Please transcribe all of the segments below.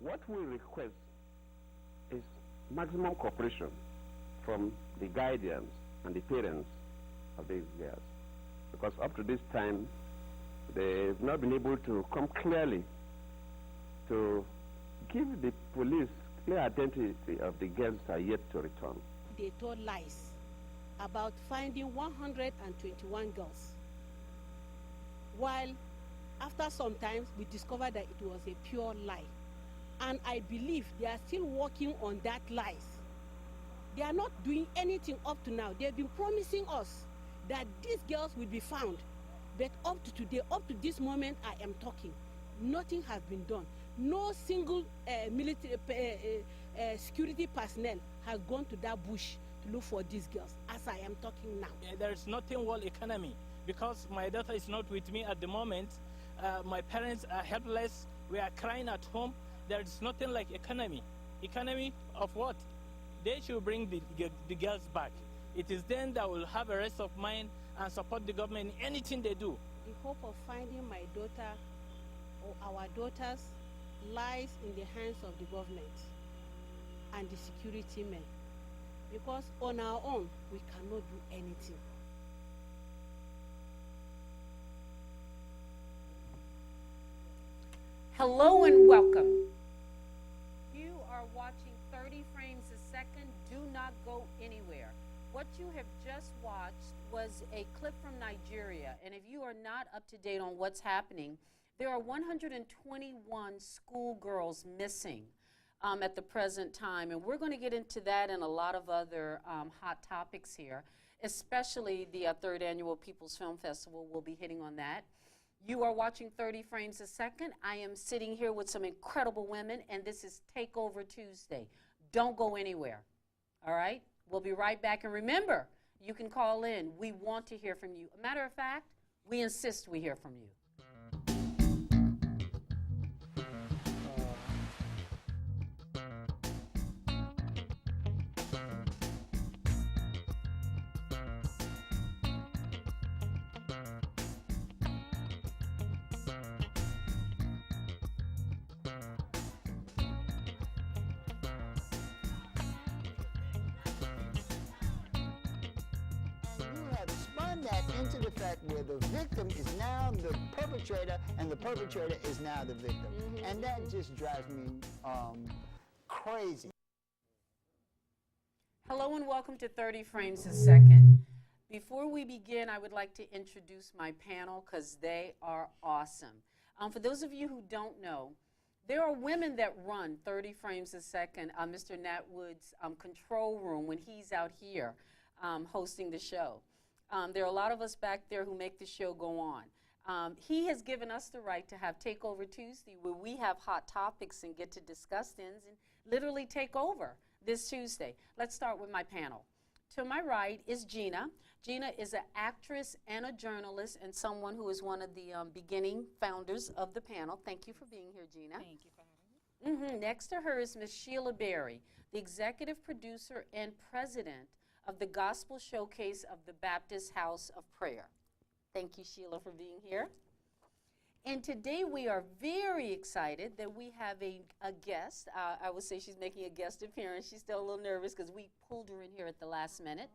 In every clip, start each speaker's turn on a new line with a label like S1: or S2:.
S1: What we request is maximum cooperation from the guardians and the parents of these girls, because up to this time they've not been able to come clearly to give the police clear identity of the girls that are yet to return.
S2: They told lies about finding 121 girls, while after some time we discovered that it was a pure lie. And I believe they are still working on that lies. They are not doing anything up to now. They've been promising us that these girls will be found. But up to today, up to this moment I am talking, nothing has been done. No single military security personnel has gone to that bush to look for these girls as I am talking now.
S3: There's nothing world economy, because my daughter is not with me at the moment. My parents are helpless. We are crying at home. There is nothing like economy. Economy of what? They should bring the girls back. It is then that will have a rest of mind and support the government in anything they do.
S2: The hope of finding my daughter or our daughters lies in the hands of the government and the security men, because on our own we cannot do anything.
S4: Hello and welcome. You are watching 30 frames a second. Do not go anywhere. What you have just watched was a clip from Nigeria, and if you are not up to date on what's happening, there are 121 schoolgirls missing at the present time, and we're going to get into that and a lot of other hot topics here, especially the third annual People's Film Festival. We'll be hitting on that. You are watching 30 frames a second. I am sitting here with some incredible women, and this is Takeover Tuesday. Don't go anywhere, all right? We'll be right back, and remember, you can call in. We want to hear from you. A matter of fact, we insist we hear from you.
S5: That into the fact where the victim is now the perpetrator and the perpetrator is now the victim. And that just drives me crazy.
S4: Hello and welcome to 30 Frames a Second. Before we begin, I would like to introduce my panel because they are awesome. For those of you who don't know, there are women that run 30 Frames a Second, Mr. Nat Wood's control room when he's out here hosting the show. There are a lot of us back there who make the show go on. He has given us the right to have Takeover Tuesday, where we have hot topics and get to discuss things and literally take over this Tuesday. Let's start with my panel. To my right is Gina. Gina is an actress and a journalist and someone who is one of the beginning founders of the panel. Thank you for being here, Gina.
S6: Thank you for having me.
S4: Next to her is Ms. Sheila Berry, the executive producer and president of the Gospel Showcase of the Baptist House of Prayer. Thank you, Sheila, for being here. And today we are very excited that we have a guest. I would say she's making a guest appearance. She's still a little nervous because we pulled her in here at the last minute.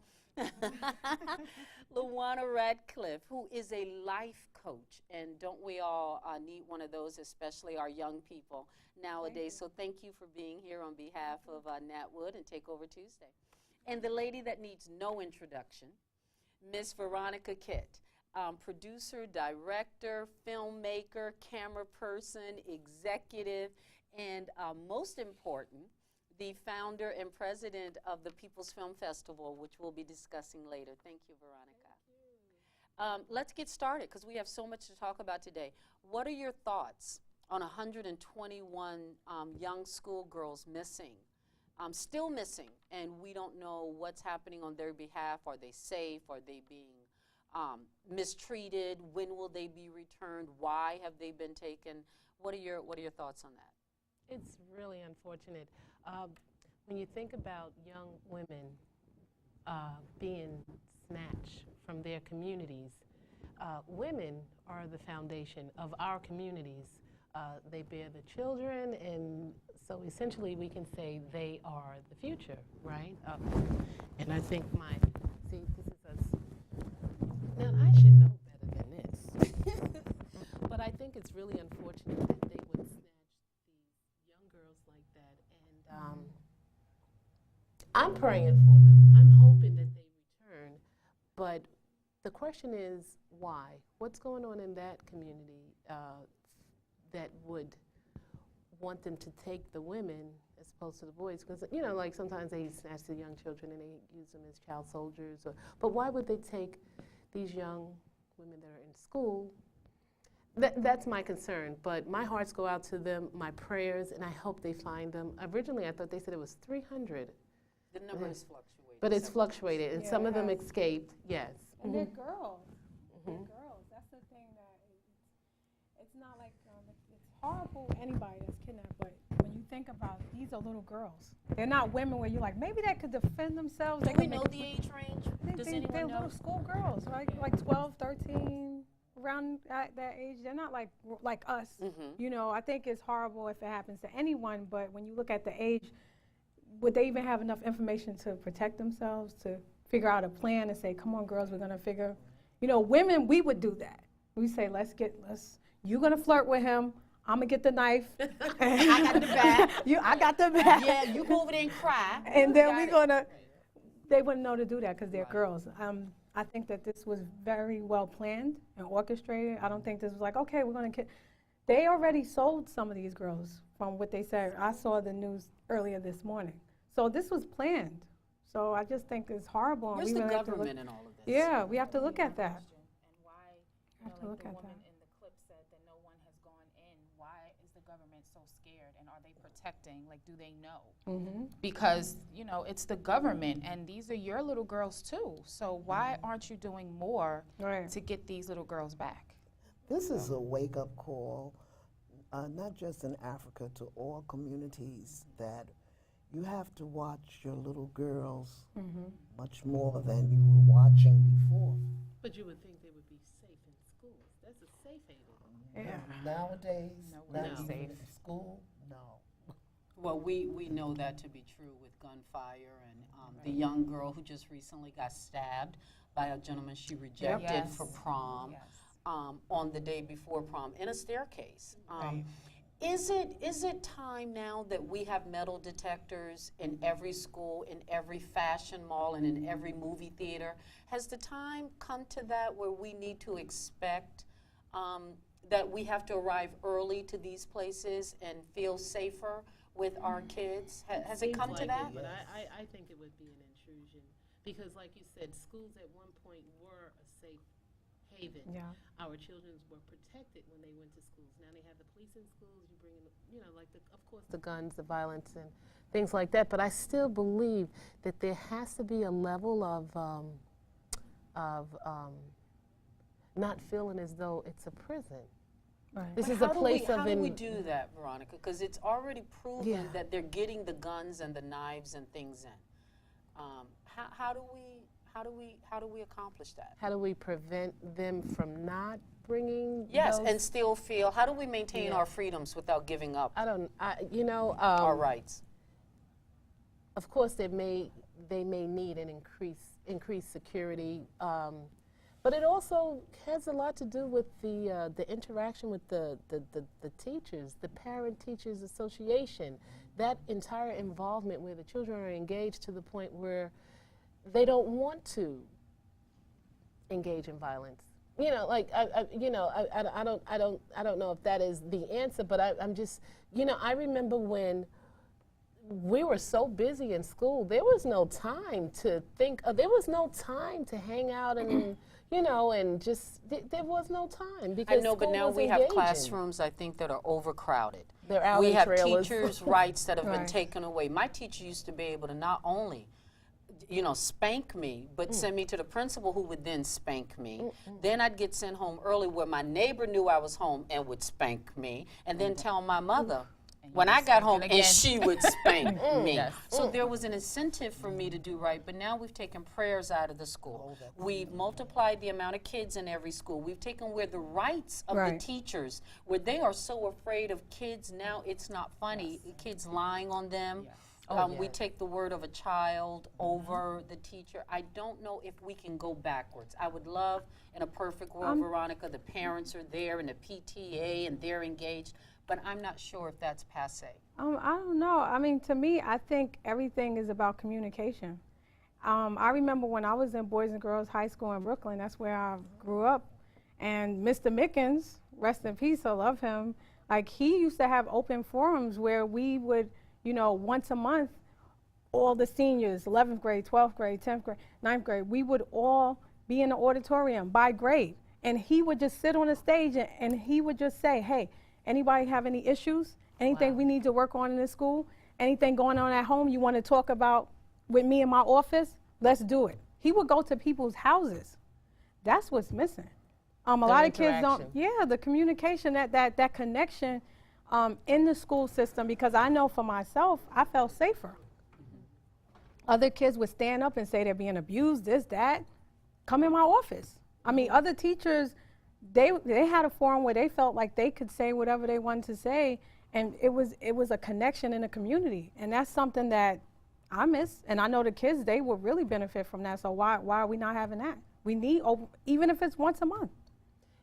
S4: Lajuana Radcliffe, who is a life coach. And don't we all need one of those, especially our young people nowadays. So thank you for being here on behalf of Nat Wood and Takeover Tuesday. And the lady that needs no introduction, Miss Veronica Kitt, producer, director, filmmaker, camera person, executive, and most important, the founder and president of the People's Film Festival, which we'll be discussing later. Thank you, Veronica. Let's get started because we have so much to talk about today. What are your thoughts on 121 young schoolgirls missing? Still missing, and we don't know what's happening on their behalf. Are they safe? Are they being mistreated? When will they be returned? Why have they been taken? What are your thoughts on that?
S6: It's really unfortunate. When you think about young women being snatched from their communities, women are the foundation of our communities. they bear the children, and so essentially we can say they are the future, right? And I think see, this is us. Now, I should know better than this. But I think it's really unfortunate that they would snatch these young girls like that. And I'm praying for them. I'm hoping that they return. But the question is, why? What's going on in that community that would want them to take the women as opposed to the boys? Because, you know, like sometimes they snatch the young children and they use them as child soldiers. But why would they take these young women that are in school? That's my concern. But my hearts go out to them, my prayers, and I hope they find them. Originally, I thought they said it was 300.
S4: The number has fluctuated.
S6: But it's fluctuated, and some of them escaped, yes.
S7: And they're girls. They're girls. That's the thing that it's not like it's horrible anybody that's kidnapped, but when you think about it, these are little girls. They're not women where you're like, maybe they could defend themselves.
S4: Do we know the age range? Does anyone
S7: they're
S4: know?
S7: little school girls, right? Like 12, 13, around that age. They're not like us. You know, I think it's horrible if it happens to anyone, but when you look at the age, would they even have enough information to protect themselves, to figure out a plan and say, come on, girls, we're going to figure. You know, women, we would do that. We say, you're going to flirt with him. I'm going to get the knife.
S4: I got the bat.
S7: I got the bat.
S4: Yeah, you go over there and cry.
S7: And then we're going to, they wouldn't know to do that because they're girls. I think that this was very well planned and orchestrated. I don't think this was like, okay, we're going to They already sold some of these girls from what they said. I saw the news earlier this morning. So this was planned. So I just think it's horrible.
S4: Where's the government in all of this?
S7: Yeah, we have to look at that.
S8: And why, you know, like the woman in the clip said that no one has gone in. Why is the government so scared? And are they protecting? Like, do they know? Because, you know, it's the government, and these are your little girls too. So why aren't you doing more to get these little girls back?
S9: This is a wake-up call, not just in Africa, to all communities, that you have to watch your little girls much more than you were watching before.
S6: But you would think they would be safe in schools. That's a safe haven.
S7: Yeah.
S9: Nowadays, not even
S6: safe.
S9: in school, no.
S4: Well, we know that to be true with gunfire and the young girl who just recently got stabbed by a gentleman she rejected for prom. On the day before prom in a staircase. Is it time now that we have metal detectors in every school, in every fashion mall, and in every movie theater? Has the time come to that where we need to expect that we have to arrive early to these places and feel safer with our kids? Has it come to that?
S6: But I think it would be an intrusion because, like you said, schools at one point were a safe haven. Our children were protected when they went to schools. Now they have the police in schools. You bring in, you know, like of course the guns, the violence, and things like that. But I still believe that there has to be a level of not feeling as though it's a prison. This is a place of.
S4: How do we do that, Veronica? Because it's already proven that they're getting the guns and the knives and things in. How do we accomplish that?
S6: How do we prevent them from not bringing?
S4: Yes, and still feel. How do we maintain our freedoms without giving up? Our rights.
S6: Of course, they may need an increased security, but it also has a lot to do with the interaction with the teachers, the Parent-Teachers Association, that entire involvement where the children are engaged to the point where they don't want to engage in violence. You know, like I don't know if that is the answer, but I'm just, you know, I remember when we were so busy in school, there was no time to think. There was no time to hang out and you know, and just there was no time because
S4: I know, but now we have classrooms, I think, that are overcrowded.
S6: They're out
S4: we
S6: in
S4: have
S6: trailers.
S4: teachers' rights that have been taken away. My teacher used to be able to not only, you know, spank me, but send me to the principal who would then spank me. Then I'd get sent home early where my neighbor knew I was home and would spank me, and then tell my mother, When I got home, and she would spank me.
S8: Yes.
S4: So there was an incentive for me to do right, but now we've taken prayers out of the school. We've multiplied the amount of kids in every school. We've taken away the rights of the teachers, where they are so afraid of kids now it's not funny, kids lying on them. We take the word of a child over the teacher. I don't know if we can go backwards. I would love, in a perfect world, Veronica, the parents are there and the PTA and they're engaged, but I'm not sure if that's passé.
S7: I don't know. I mean, to me, I think everything is about communication. I remember when I was in Boys and Girls High School in Brooklyn, that's where I grew up, and Mr. Mickens, rest in peace, I love him, like he used to have open forums where we would, you know, once a month, all the seniors, 11th grade, 12th grade, 10th grade, 9th grade, we would all be in the auditorium by grade. And he would just sit on the stage and he would just say, hey, anybody have any issues? Anything we need to work on in this school? Anything going on at home you want to talk about with me in my office? Let's do it. He would go to people's houses. That's what's missing. A lot of kids don't, the communication, that connection in the school system, because I know for myself, I felt safer. Other kids would stand up and say they're being abused, this, that. Come in my office. I mean, other teachers, they had a forum where they felt like they could say whatever they wanted to say, and it was a connection in the community, and that's something that I miss, and I know the kids, they will really benefit from that. So why are we not having that? We need, even if it's once a month.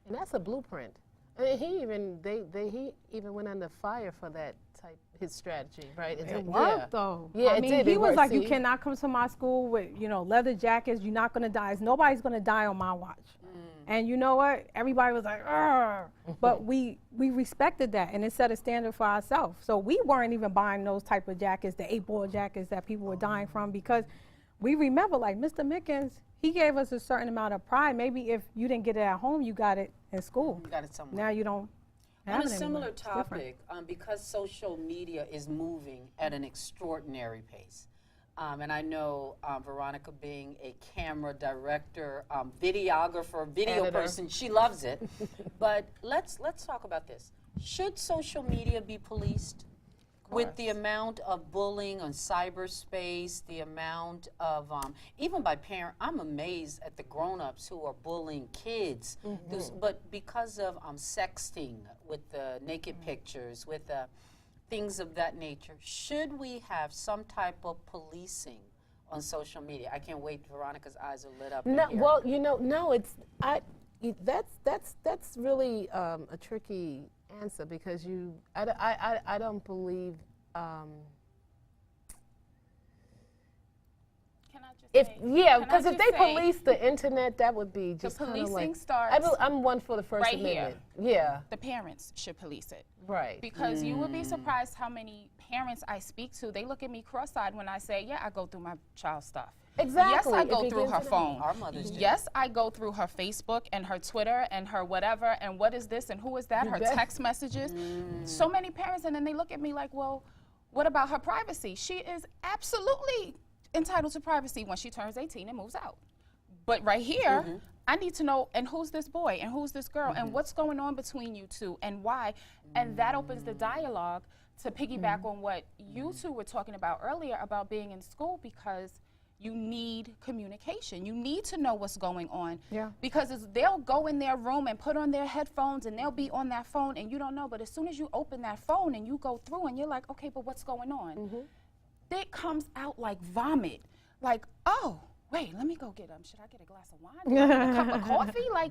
S6: And that's a blueprint. I mean, he even went under fire for that type, his strategy, right?
S7: It worked though.
S6: Yeah,
S7: I mean,
S6: it did.
S7: He
S6: It
S7: was
S6: worked.
S7: like,
S6: See?
S7: you cannot come to my school with, you know, leather jackets. You're not gonna die. Nobody's gonna die on my watch. And you know what? Everybody was like, "Arr!" But we respected that, and it set a standard for ourselves. So we weren't even buying those type of jackets, the 8-ball jackets that people were dying from, because we remember, like, Mr. Mickens, he gave us a certain amount of pride. Maybe if you didn't get it at home, you got it in school.
S4: You got it somewhere.
S7: Now you don't have
S4: On
S7: it
S4: a
S7: anymore.
S4: similar
S7: It's different.
S4: topic, because social media is moving at an extraordinary pace, and I know Veronica being a camera director, videographer, video
S6: Editor.
S4: person, she loves it. But let's talk about this. Should social media be policed? With the amount of bullying on cyberspace, the amount of, even by parents, I'm amazed at the grown-ups who are bullying kids. But because of sexting with the naked pictures, with things of that nature, should we have some type of policing on social media? I can't wait. Veronica's eyes are lit up.
S6: No,
S4: in here.
S6: well, you know, no, that's really a tricky answer, because I don't believe. Because if they police the internet, that would be just
S8: the
S6: kind of
S8: policing
S6: like.
S8: starts
S6: I'm one for the First
S8: right
S6: Amendment.
S8: here.
S6: Yeah.
S8: The parents should police it.
S6: Right.
S8: Because you would be surprised how many parents I speak to, they look at me cross-eyed when I say, yeah, I go through my child's stuff.
S6: Exactly.
S8: Yes, I
S6: It
S8: go through
S6: begins
S8: her
S6: at
S8: phone.
S4: Our mothers do.
S8: Yes, I go through her Facebook and her Twitter and her whatever, and what is this and who is that, her text messages. So many parents, and then they look at me like, well, what about her privacy? She is absolutely entitled to privacy when she turns 18 and moves out. But right here, I need to know, and who's this boy, and who's this girl, and what's going on between you two, and why. And that opens the dialogue to piggyback on what you two were talking about earlier about being in school, because you need communication. You need to know what's going on.
S7: Yeah.
S8: Because they'll go in their room and put on their headphones and they'll be on that phone and you don't know. But as soon as you open that phone and you go through and you're like, okay, but what's going on? It comes out like vomit. Like, oh, wait, let me go get should I get a glass of wine? Do I get a cup of coffee? Like,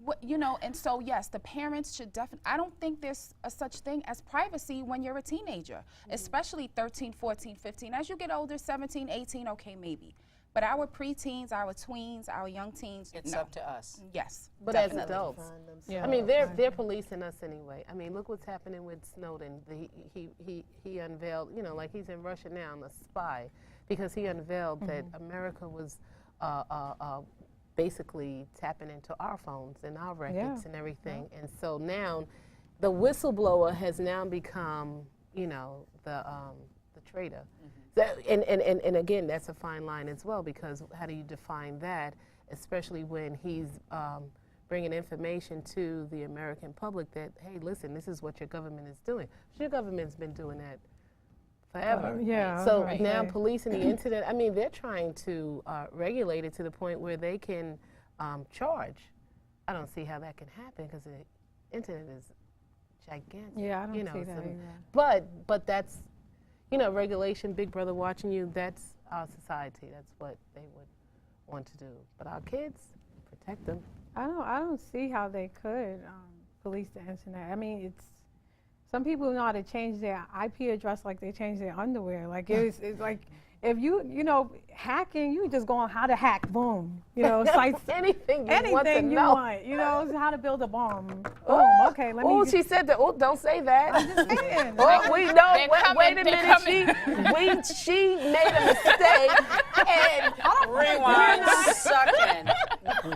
S8: what, you know, and so yes, the parents should definitely, I don't think there's a such thing as privacy when you're a teenager, especially 13, 14, 15. As you get older, 17, 18, okay, maybe. But our preteens, our tweens, our young teens,
S4: It's
S8: no.
S4: up to us.
S8: Yes,
S6: But
S8: definitely.
S6: as adults,
S7: Yeah.
S6: I mean, they're policing us anyway. I mean, look what's happening with Snowden. He unveiled, you know, like he's in Russia now, a spy, because he unveiled that America was basically tapping into our phones and our records and everything. And so now, the whistleblower has now become, you know, the traitor. That, and again, that's a fine line as well, because how do you define that, especially when he's bringing information to the American public that, hey, listen, this is what your government is doing. Your government's been doing that forever.
S7: Yeah.
S6: So
S7: right.
S6: now policing the internet, I mean, they're trying to regulate it to the point where they can charge. I don't see how that can happen because the internet is gigantic.
S7: Yeah, I don't see that either.
S6: But that's, you know, regulation, Big Brother watching you, that's our society. That's what they would want to do. But our kids, protect them.
S7: I don't see how they could police the internet. I mean, it's some people know how to change their IP address like they change their underwear. Like it's like if you know hacking, you just go on how to hack, boom. You know, sites
S6: anything you
S7: want. You know, how to build a bomb. Boom. Okay, let me.
S6: Oh, she said that. Oh, don't say that.
S7: I'm just saying.
S6: Oh, we know. Wait a minute. She made a mistake. And
S4: Rewind. Sucking.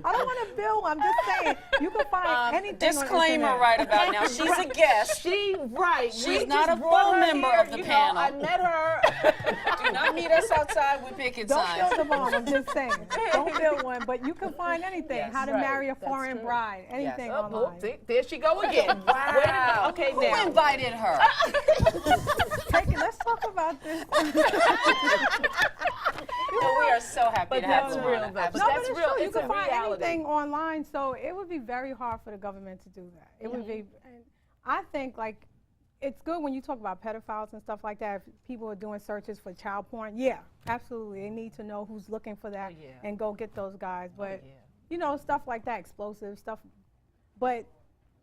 S7: I don't want to bill. I'm just saying you can find anything.
S4: Disclaimer
S7: on
S4: right about now. She's a guest. She's not a full member of the panel.
S6: I met her.
S4: Do not meet us outside. We're picking signs.
S7: Don't build a bomb. I'm just saying. Don't build one. But you can find anything.
S4: Yes,
S7: how to marry a foreign bride. Anything online.
S6: There she go again.
S4: Wow.
S6: Okay,
S4: Who
S6: now.
S4: invited her?
S7: Let's talk about this.
S4: No, we are so happy to have
S6: that's
S4: Lajuana.
S6: real, though. But
S7: No,
S6: that's
S7: but it's
S6: real.
S7: true. You
S6: It's
S7: can
S6: a
S7: find
S6: reality.
S7: anything online, so it would be very hard for the government to do that. It would be. And I think like it's good when you talk about pedophiles and stuff like that. If people are doing searches for child porn, yeah, absolutely, they need to know who's looking for that and go get those guys. But you know, stuff like that, explosive stuff. But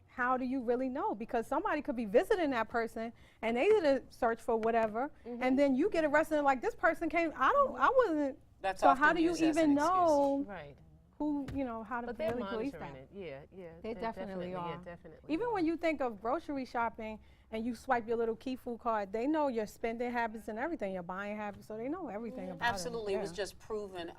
S7: how do you really know? Because somebody could be visiting that person and they did a search for whatever, and then you get arrested. Like this person came. I wasn't.
S4: That's
S7: so how
S4: often
S7: do you
S4: used as
S7: even
S4: an
S7: know
S6: Right.
S7: who, you know, how to
S6: But they're
S7: really police
S6: monitoring
S7: that?
S6: it. Yeah.
S7: They definitely are.
S6: Yeah, definitely.
S7: Even when you think of grocery shopping and you swipe your little Key-Food card, they know your spending habits and everything, your buying habits, so they know everything about
S4: Absolutely.
S7: it.
S4: It was just proven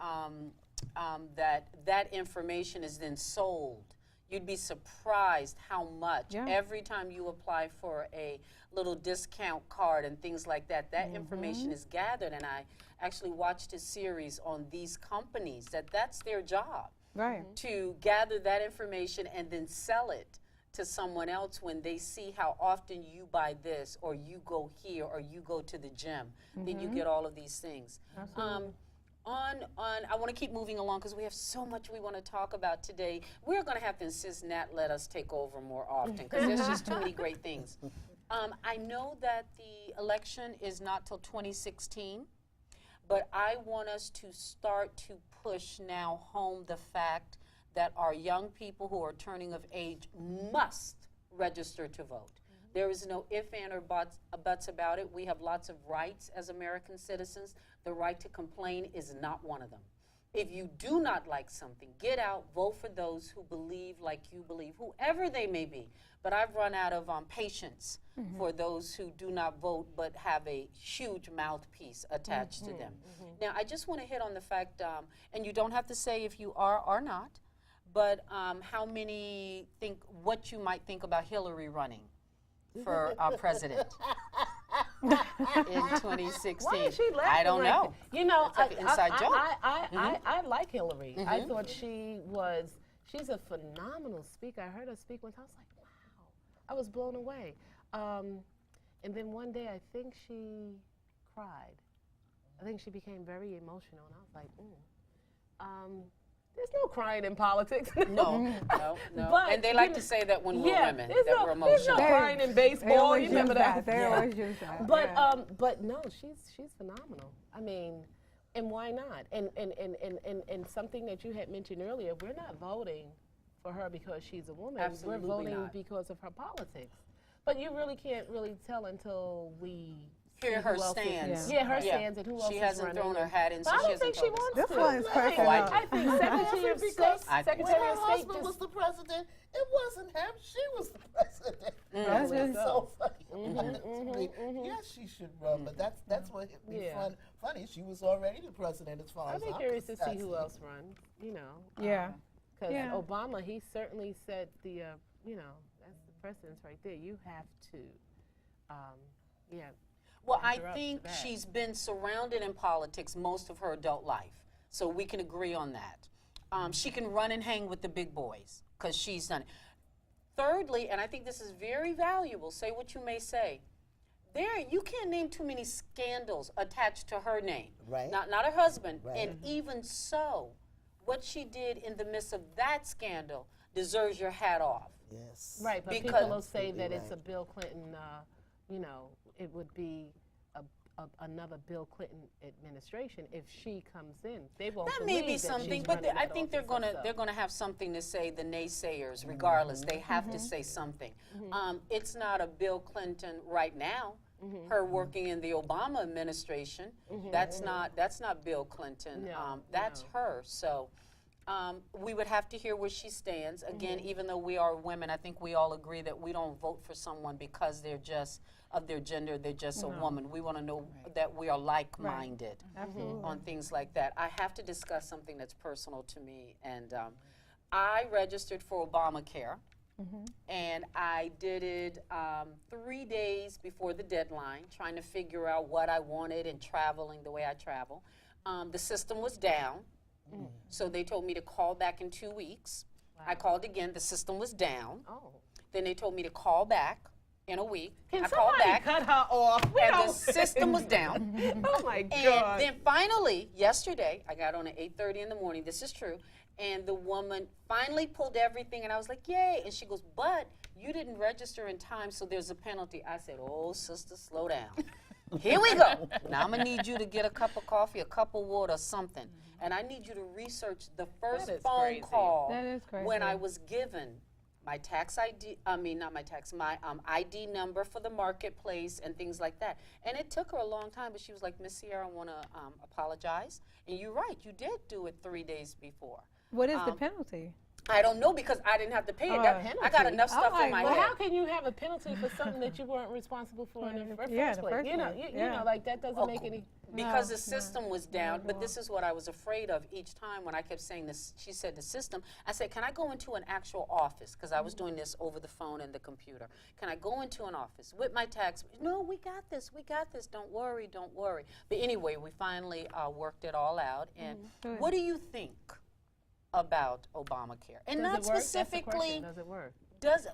S4: that information is then sold. You'd be surprised how much every time you apply for a little discount card and things like that, that information is gathered. And I actually watched a series on these companies that's their job.
S7: Right.
S4: To gather that information and then sell it to someone else when they see how often you buy this or you go here or you go to the gym. Then you get all of these things.
S7: Absolutely.
S4: I want to keep moving along because we have so much we want to talk about today. We're going to have to insist Nat let us take over more often because there's just too many great things. I know that the election is not till 2016, but I want us to start to push now home the fact that our young people who are turning of age must register to vote. There is no if, and, or buts about it. We have lots of rights as American citizens. The right to complain is not one of them. If you do not like something, get out, vote for those who believe like you believe, whoever they may be. But I've run out of patience for those who do not vote but have a huge mouthpiece attached to them. Now, I just want to hit on the fact, and you don't have to say if you are or not, but how many think what you might think about Hillary running for our president in 2016.
S6: Why is she laughing?
S4: I don't
S6: like
S4: know.
S6: That? You know,
S4: it's like an inside joke.
S6: I like Hillary. I thought she's a phenomenal speaker. I heard her speak once. I was like, wow. I was blown away. And then one day, I think she cried. I think she became very emotional, and I was like, there's no crying in politics.
S4: No.
S6: But,
S4: and they like to say that when we're women, that we're emotional.
S6: There's no crying in baseball. You remember that?
S7: They always use that.
S6: But no, she's phenomenal. I mean, and why not? And something that you had mentioned earlier, we're not voting for her because she's a woman.
S4: Absolutely
S6: we're voting
S4: not.
S6: because of her politics. But you really can't really tell until we
S4: hear her stands.
S6: Her stands and who else
S4: She
S6: is
S4: hasn't
S6: running.
S4: thrown her hat in, so
S6: I
S4: she
S6: don't
S4: hasn't
S6: think she
S4: told us.
S6: wants
S7: This
S6: to.
S7: one is cracking
S4: I
S7: up.
S6: I think Secretary of State, Secretary
S9: When
S6: of
S9: her
S6: State
S9: husband was the president, it wasn't him. She was the president.
S7: That's
S9: It's
S7: just
S9: so funny. Yes, she should run, but that's what hit me funny. She was already the president as far as
S6: I'd be curious to see who else runs. You know.
S7: Yeah.
S6: Because
S7: Yeah.
S6: Obama, he certainly said the, that's the precedence right there. You have to,
S4: Well, I
S6: interrupt
S4: think
S6: that.
S4: she's been surrounded in politics most of her adult life, so we can agree on that. She can run and hang with the big boys because she's done it. Thirdly, and I think this is very valuable, say what you may say, you can't name too many scandals attached to her name.
S9: Right.
S4: Not her husband.
S9: Right.
S4: And even so, what she did in the midst of that scandal deserves your hat off.
S9: Yes.
S6: Right, but
S4: Because-
S6: people will say that it's a Bill Clinton, you know, it would be another Bill Clinton administration if she comes in. They won't
S4: That
S6: believe
S4: may be
S6: that
S4: something,
S6: she's
S4: but
S6: running
S4: I
S6: that
S4: think they're
S6: office
S4: gonna
S6: herself.
S4: have something to say. The naysayers, regardless, they have to say something. It's not a Bill Clinton right now. Her working in the Obama administration, that's not Bill Clinton.
S6: No,
S4: That's
S6: no.
S4: her. So we would have to hear where she stands. Again, even though we are women, I think we all agree that we don't vote for someone because they're just of their gender. They're just a woman. We want to know that we are like-minded on things like that. I have to discuss something that's personal to me, and I registered for Obamacare. And I did it 3 days before the deadline, trying to figure out what I wanted and traveling the way I travel. The system was down, so they told me to call back in 2 weeks. I called again, the system was down. Then they told me to call back in a week.
S6: Can
S4: I called
S6: somebody
S4: back,
S6: cut her off?
S4: and the system was down.
S6: Oh my
S4: And
S6: God.
S4: then finally, yesterday, I got on at 8:30 in the morning, this is true, and the woman finally pulled everything, and I was like, yay. And she goes, but you didn't register in time, so there's a penalty. I said, oh, sister, slow down. Here we go. Now I'm going to need you to get a cup of coffee, a cup of water, something. And I need you to research the first
S6: That is
S4: phone
S6: crazy.
S4: call
S7: That is crazy.
S4: when I was given my tax ID, my ID number for the marketplace and things like that. And it took her a long time, but she was like, Miss Sierra, I want to apologize. And you're right, you did do it 3 days before.
S7: What is the penalty?
S4: I don't know because I didn't have to pay it. I got
S6: penalty?
S4: enough stuff
S7: like,
S4: in my
S6: Well,
S4: head.
S6: how can you have a penalty for something that you weren't responsible for in the first
S7: Yeah,
S6: place?
S7: the first
S6: You know,
S7: place.
S6: you know, like that doesn't make any.
S4: Because the system was down, but this is what I was afraid of each time when I kept saying this. She said the system. I said, can I go into an actual office? Because I was doing this over the phone and the computer. Can I go into an office with my tax? No, we got this. We got this. Don't worry. Don't worry. But anyway, we finally worked it all out. And what do you think about Obamacare? And not
S6: Does it work? That's the
S4: specifically.
S6: question. Does it work?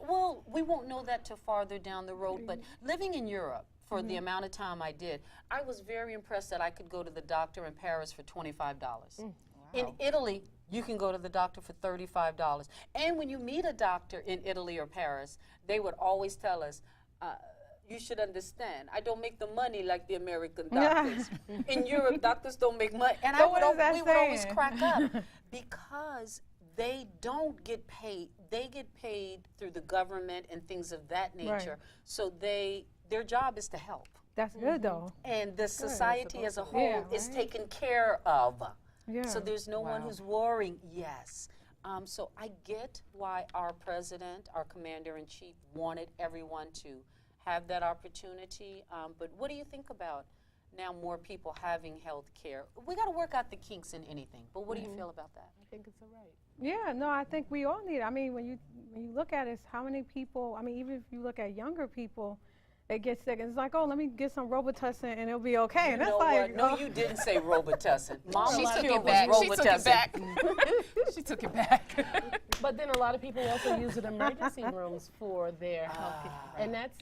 S4: Well, we won't know that till farther down the road, but living in Europe for the amount of time I did, I was very impressed that I could go to the doctor in Paris for $25. In Italy, you can go to the doctor for $35. And when you meet a doctor in Italy or Paris, they would always tell us, you should understand, I don't make the money like the American doctors. In Europe, doctors don't make money. And
S7: So what is that
S4: we would always
S7: saying?
S4: crack up because they don't get paid. They get paid through the government and things of that nature. So their job is to help.
S7: That's good though.
S4: And the society as a whole
S7: Yeah,
S4: is
S7: right.
S4: taken care of.
S7: Yeah.
S4: So there's no one who's worrying. Yes. So I get why our president, our commander-in-chief, wanted everyone to have that opportunity. But what do you think about now more people having health care? We got to work out the kinks in anything. But what do you feel about that?
S6: I think it's all right.
S7: Yeah, no, I think we all need it. I mean, when you look at it, how many people, I mean, even if you look at younger people, they get sick and it's like, oh, let me get some Robitussin and it'll be okay.
S4: You
S7: And that's
S4: know
S7: like,
S4: what? No, you didn't say Robitussin. Mama
S8: She took
S4: Cure
S8: it
S4: was
S8: back. She took it
S4: Robitussin.
S8: back. She took it back.
S6: But then a lot of people also use it in emergency rooms for their health care. And that's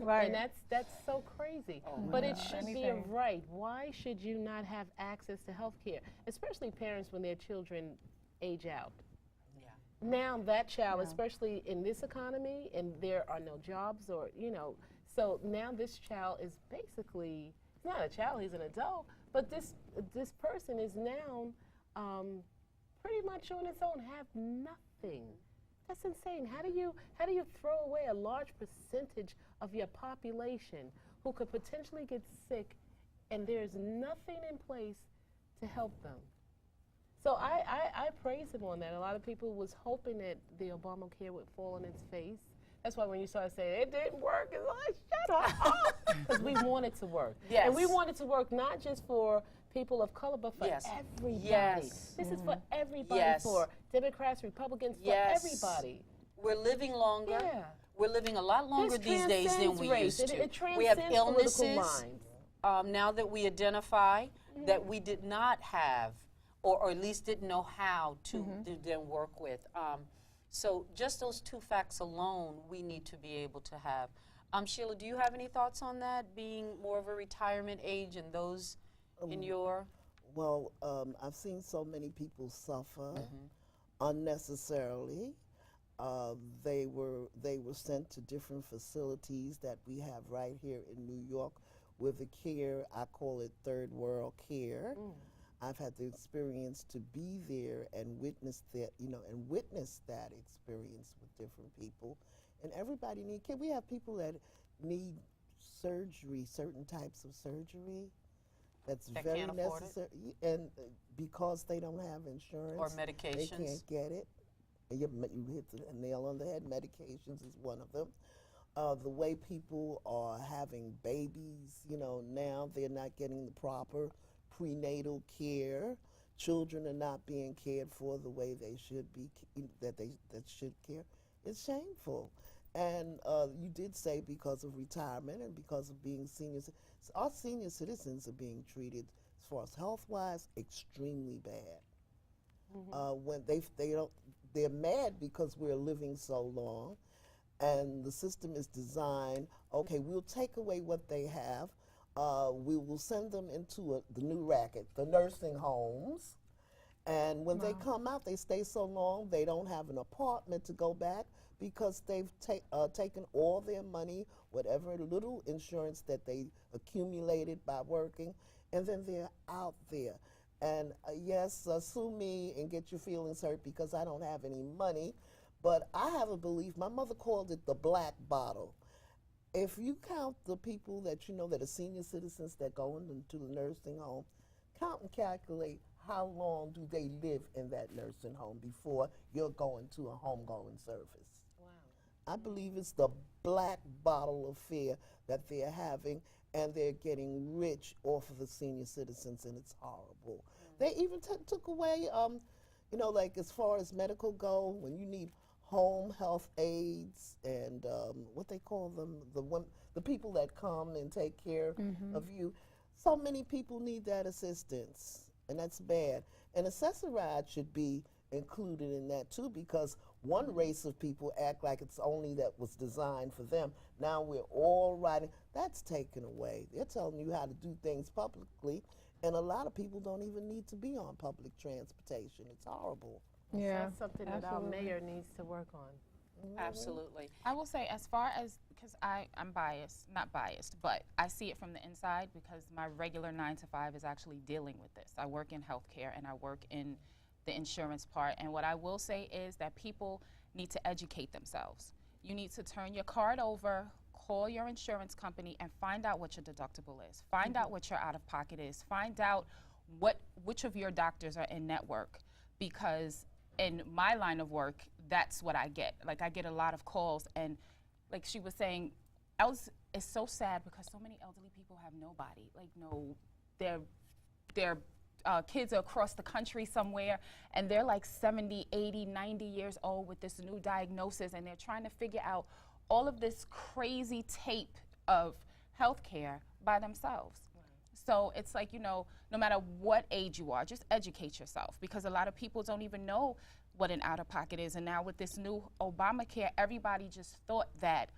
S6: that's so crazy. But it should be a right. Why should you not have access to health care? Especially parents when their children age out. Now that child, especially in this economy, and there are no jobs or, you know, so now this child is basically, he's not a child, he's an adult, but this person is now pretty much on its own, have nothing. That's insane. How do you throw away a large percentage of your population who could potentially get sick and there's nothing in place to help them? So I praise him on that. A lot of people was hoping that the Obamacare would fall on its face. That's why when you started saying it didn't work, it's like, shut up. Because we want it to work.
S4: Yes.
S6: And we want it to work not just for people of color, but for everybody.
S4: Yes.
S6: This is for everybody,
S4: Yes.
S6: for Democrats, Republicans, for
S4: Yes.
S6: everybody.
S4: We're living longer.
S6: Yeah.
S4: We're living a lot longer
S6: This
S4: these days than
S6: transcends
S4: we
S6: race.
S4: used to.
S6: It
S4: We have
S6: transcends political
S4: illnesses
S6: lines.
S4: now that we identify that we did not have or at least didn't know how to then work with. So just those two facts alone, we need to be able to have. Sheila, do you have any thoughts on that, being more of a retirement age and those in your?
S9: Well, I've seen so many people suffer unnecessarily. They were sent to different facilities that we have right here in New York with the care. I call it third world care. I've had the experience to be there and witness that, witness that experience with different people. And everybody needs care. We have people that need surgery, certain types of surgery. That's
S4: That
S9: very
S4: can't afford
S9: necessary, and because they don't have insurance
S4: Or medications.
S9: they can't get it. And you hit the nail on the head. Medications is one of them. The way people are having babies, now they're not getting the proper prenatal care. Children are not being cared for the way they should be, that should care. It's shameful. And you did say because of retirement and because of being seniors, our senior citizens are being treated, as far as health-wise, extremely bad. When they're mad because we're living so long, and the system is designed. Okay, we'll take away what they have. We will send them into the new racket, the nursing homes. And when they come out, they stay so long, they don't have an apartment to go back because they've taken all their money, whatever little insurance that they accumulated by working, and then they're out there. And yes, sue me and get your feelings hurt because I don't have any money, but I have a belief. My mother called it the black bottle. If you count the people that that are senior citizens that go into the nursing home, count and calculate how long do they live in that nursing home before you're going to a homegoing service. Wow. I believe it's the black bottle of fear that they're having, and they're getting rich off of the senior citizens, and it's horrible. They even took away, like as far as medical go, when you need home health aides and what they call them, the people that come and take care of you. So many people need that assistance, and that's bad. And accessoride should be included in that too, because one race of people act like it's only that was designed for them. Now we're all riding. That's taken away. They're telling you how to do things publicly, and a lot of people don't even need to be on public transportation. It's horrible.
S7: Yeah,
S6: that's something that our mayor needs to work on.
S4: Absolutely.
S8: I will say, as far as, because I'm biased, not biased, but I see it from the inside because my regular 9 to 5 is actually dealing with this. I work in healthcare and I work in the insurance part, and what I will say is that people need to educate themselves. You need to turn your card over, call your insurance company, and find out what your deductible is. Find out what your out-of-pocket is. Find out which of your doctors are in network, because in my line of work, that's what I get. Like, I get a lot of calls, and like she was saying, it's so sad because so many elderly people have nobody. Like, their kids are across the country somewhere, and they're like 70, 80, 90 years old with this new diagnosis, and they're trying to figure out all of this crazy tape of healthcare by themselves. So it's like, no matter what age you are, just educate yourself, because a lot of people don't even know what an out-of-pocket is. And now with this new Obamacare, everybody just thought that,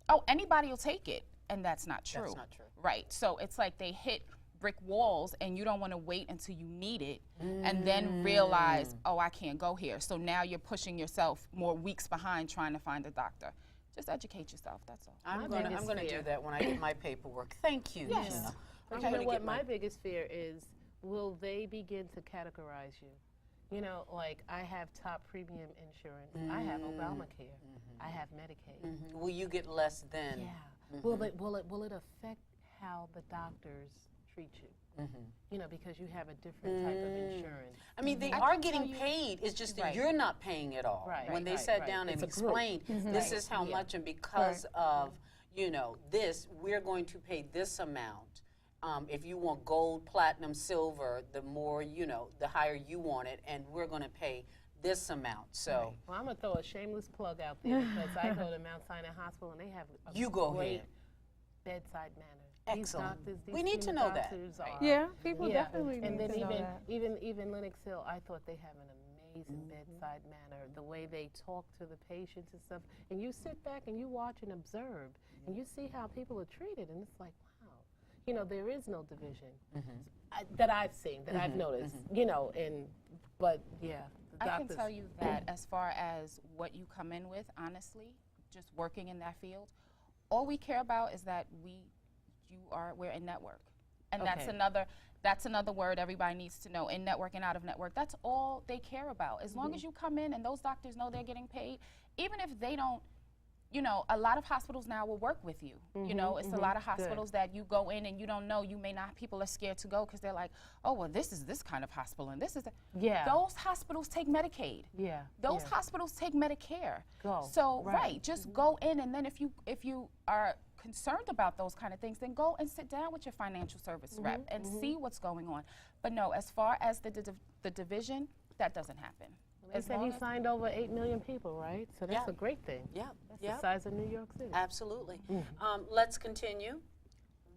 S8: oh, anybody will take it. And that's not true.
S4: That's not true.
S8: Right. So it's like they hit brick walls, and you don't want to wait until you need it and then realize, oh, I can't go here. So now you're pushing yourself more weeks behind trying to find a doctor. Just educate yourself, that's all.
S4: I'm going to do that when I get my paperwork. Thank you,
S8: Yes.
S4: Gina.
S6: You know what my biggest fear is, will they begin to categorize you? Like, I have top premium insurance. I have Obamacare. I have Medicaid.
S4: Will you get less than?
S6: Yeah. Will it affect how the doctors treat you? Because you have a different type of insurance.
S4: I mean, they are getting paid. It's just that you're not paying it all.
S6: Right.
S4: When they sat down and explained, this is how much, and because of this, we're going to pay this amount. If you want gold, platinum, silver, the more, the higher you want it, and we're going to pay this amount. So,
S6: well, I'm going to throw a shameless plug out there because I go to Mount Sinai Hospital, and they have a great bedside manner. these
S4: Excellent.
S6: doctors, these
S4: We need to
S6: senior
S4: know that.
S6: doctors are.
S7: Yeah, people
S6: Yeah,
S7: definitely
S6: and
S7: need
S6: then
S7: to know that.
S6: even Lenox Hill, I thought they have an amazing bedside manner, the way they talk to the patients and stuff. And you sit back and you watch and observe, and you see how people are treated, and it's like, wow, you know, there is no division that I've seen, that I've noticed, you know, but yeah, the
S8: I
S6: doctors.
S8: can tell you that as far as what you come in with, honestly, just working in that field, all we care about is that we're in network. And that's another word everybody needs to know, in network and out of network. That's all they care about. As long as you come in and those doctors know they're getting paid, even if they don't, you know, a lot of hospitals now will work with you. You know, it's a lot of hospitals that you go in and you don't know, you may not, people are scared to go because they're like, oh, well, this is this kind of hospital and this is those hospitals take Medicaid. Those hospitals take Medicare. So just go in, and then if you are concerned about those kind of things, then go and sit down with your financial service rep and see what's going on. But no, as far as the division, that doesn't happen.
S6: They said he signed over 8 million people, right? So that's a great thing. That's the size of New York City.
S4: Absolutely. Let's continue.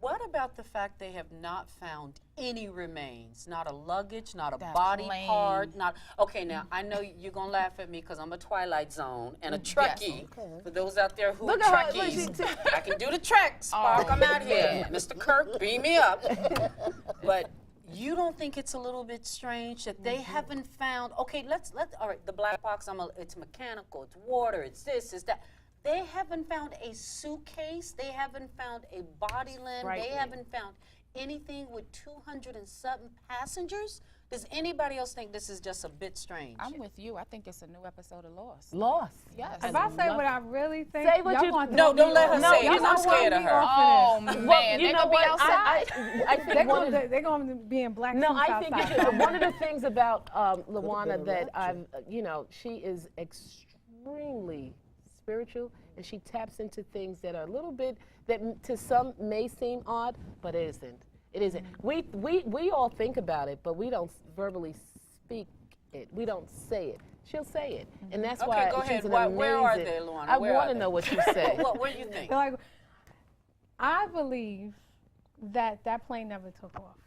S4: What about the fact they have not found any remains? Not a luggage, not a body part, not... Okay, now, I know you're going to laugh at me because I'm a Twilight Zone and a Trekkie. For those out there who are Trekkies, I can do the trek. Spark, I'm out here. Mr. Kirk, beam me up. But you don't think it's a little bit strange that they haven't found... Okay, let's all right, the black box, it's mechanical, it's water, it's this, it's that. They haven't found a suitcase. They haven't found a body limb. They haven't found anything with 207 passengers. Does anybody else think this is just a bit strange?
S8: I'm with you. I think it's a new episode of Lost.
S6: Lost.
S8: Yes.
S7: If I say what I really think,
S6: say what you
S4: no, don't let her say it because I'm scared of her.
S8: Oh man,
S6: you
S8: they're
S6: know
S8: gonna be
S6: what?
S8: outside.
S6: I think
S7: they're going to be in black
S6: No,
S7: suits
S6: I think
S7: outside.
S6: one of the things about Lajuana that I've, you know, she is extremely spiritual, and she taps into things that are a little bit, that to some may seem odd, but it isn't. It isn't. We all think about it, but we don't verbally speak it. We don't say it. She'll say it, and that's why
S4: go
S6: she's
S4: ahead.
S6: an amazing.
S4: Where are they, Lajuana?
S6: I want to know what you say.
S4: What do you think?
S7: Like, I believe that plane never took off.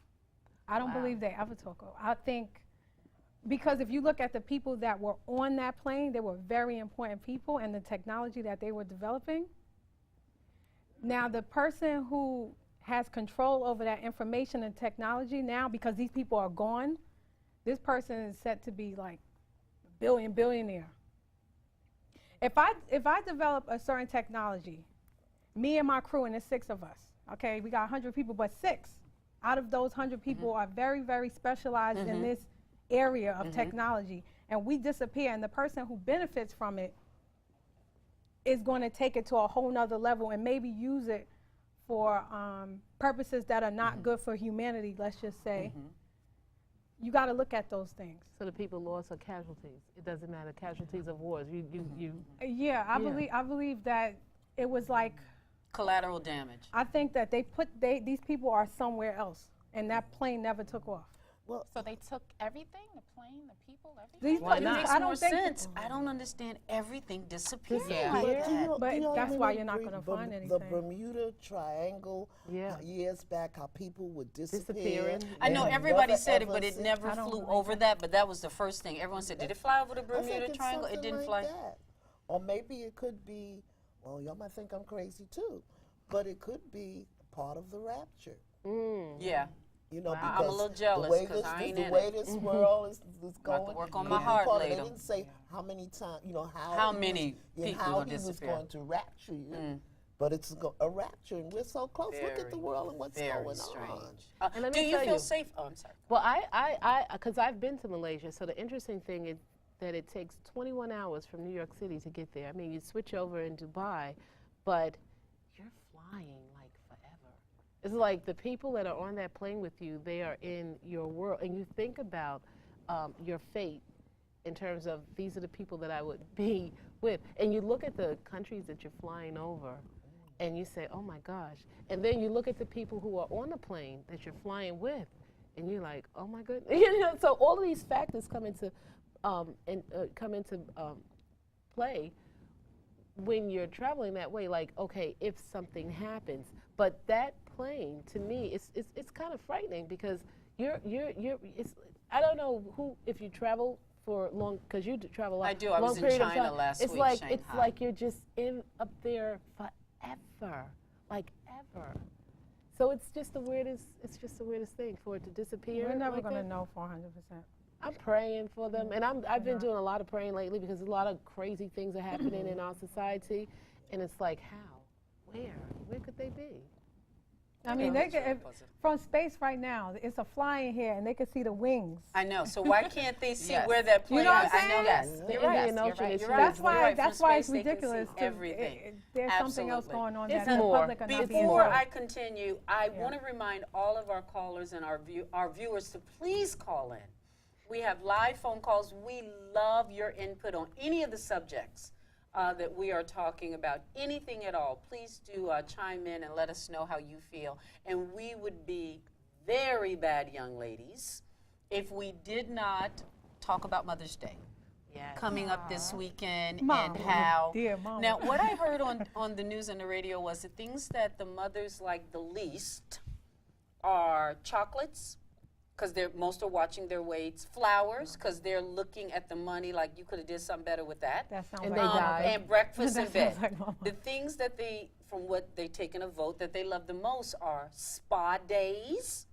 S7: I don't believe they ever took off. I think, because if you look at the people that were on that plane, they were very important people, and the technology that they were developing. Now, the person who has control over that information and technology now, because these people are gone, this person is set to be like billionaire. If I develop a certain technology, me and my crew, and there's 6 of us, okay, we got 100 people, but 6 out of those 100 people are very, very specialized in this area of technology, and we disappear, and the person who benefits from it is going to take it to a whole nother level and maybe use it for purposes that are not good for humanity, let's just say. You got to look at those things.
S6: So the people lost are casualties. It doesn't matter, casualties of wars.
S7: Yeah, I believe that it was like
S4: collateral damage.
S7: I think that these people are somewhere else, and that plane never took off.
S8: Well, so they took everything, the plane, the people, everything?
S4: Well, it makes more sense. I don't understand everything disappearing like that.
S7: But that's why you're not going to find anything.
S9: The Bermuda Triangle, years back, how people would disappear.
S4: I know everybody said it, but it never flew over that, but that was the first thing. Everyone said, did it fly over the Bermuda Triangle? It didn't fly.
S9: That. Or maybe it could be, well, y'all might think I'm crazy too, but it could be part of the rapture.
S4: Yeah.
S9: You know,
S4: I'm a little jealous because I ain't in it.
S9: The way this world is going.
S4: I have to work on my heart later.
S9: They didn't say how many times, you know,
S4: how many people
S9: how he
S4: disappear.
S9: was going to rapture you. But it's a rapture, and we're so close. Look at the world and what's going on.
S6: And let
S4: do
S6: me
S4: you
S6: tell
S4: feel
S6: you,
S4: safe? Oh, I'm sorry.
S6: Well, because I've been to Malaysia, so the interesting thing is that it takes 21 hours from New York City to get there. I mean, you switch over in Dubai, but you're flying like forever. It's like the people that are on that plane with you, they are in your world, and you think about your fate in terms of these are the people that I would be with. And you look at the countries that you're flying over, and you say, oh my gosh. And then you look at the people who are on the plane that you're flying with, and you're like, oh my goodness. You know, so all of these factors come into play when you're traveling that way. Like, okay, if something happens, but that complain, to me, it's kind of frightening because it's, I don't know if you travel for long, because you travel a lot.
S4: I do. I
S6: long
S4: was in
S6: period of
S4: China
S6: time,
S4: last
S6: it's
S4: week,
S6: like
S4: Shanghai.
S6: It's like you're just up there forever, like ever. So it's just the weirdest thing for it to disappear.
S7: We're never
S6: like
S7: going to
S6: that.
S7: know 400%.
S6: I'm praying for them, and I've been doing a lot of praying lately because a lot of crazy things are happening in our society, and it's like, how, where could they be?
S7: I mean, they could, from space right now, it's a flying here, and they could see the wings.
S4: I know. So why can't they see
S8: Yes.
S4: where that plane
S7: You know what
S4: is?
S7: I'm
S4: I know
S7: saying?
S4: that.
S6: The
S4: You're right.
S6: Indian Ocean is
S4: You're
S6: huge.
S4: right.
S7: That's why.
S4: You're right.
S7: That's
S4: From
S7: why it's
S4: space, they can see
S7: ridiculous. 'cause
S4: everything.
S7: there's something else
S4: Absolutely.
S7: going on
S6: It's
S7: that the
S6: more.
S7: public are not being
S4: Before
S7: told.
S4: I continue, I want to remind all of our callers and our viewers to please call in. We have live phone calls. We love your input on any of the subjects that we are talking about, anything at all. Please do chime in and let us know how you feel. And we would be very bad young ladies if we did not talk about Mother's Day coming up this weekend
S7: Mom.
S4: and how.
S7: Dear Mama.
S4: Now, what I heard on the news and the radio was the things that the mothers like the least are chocolates, because most are watching their weights, flowers, because they're looking at the money like you could have did something better with that.
S7: That sounds
S6: And
S7: like
S6: they
S7: Mama.
S6: died.
S4: And breakfast
S7: That
S4: in bed.
S7: sounds like Mama.
S4: The things that they, from what they take in a vote, that they love the most are spa days,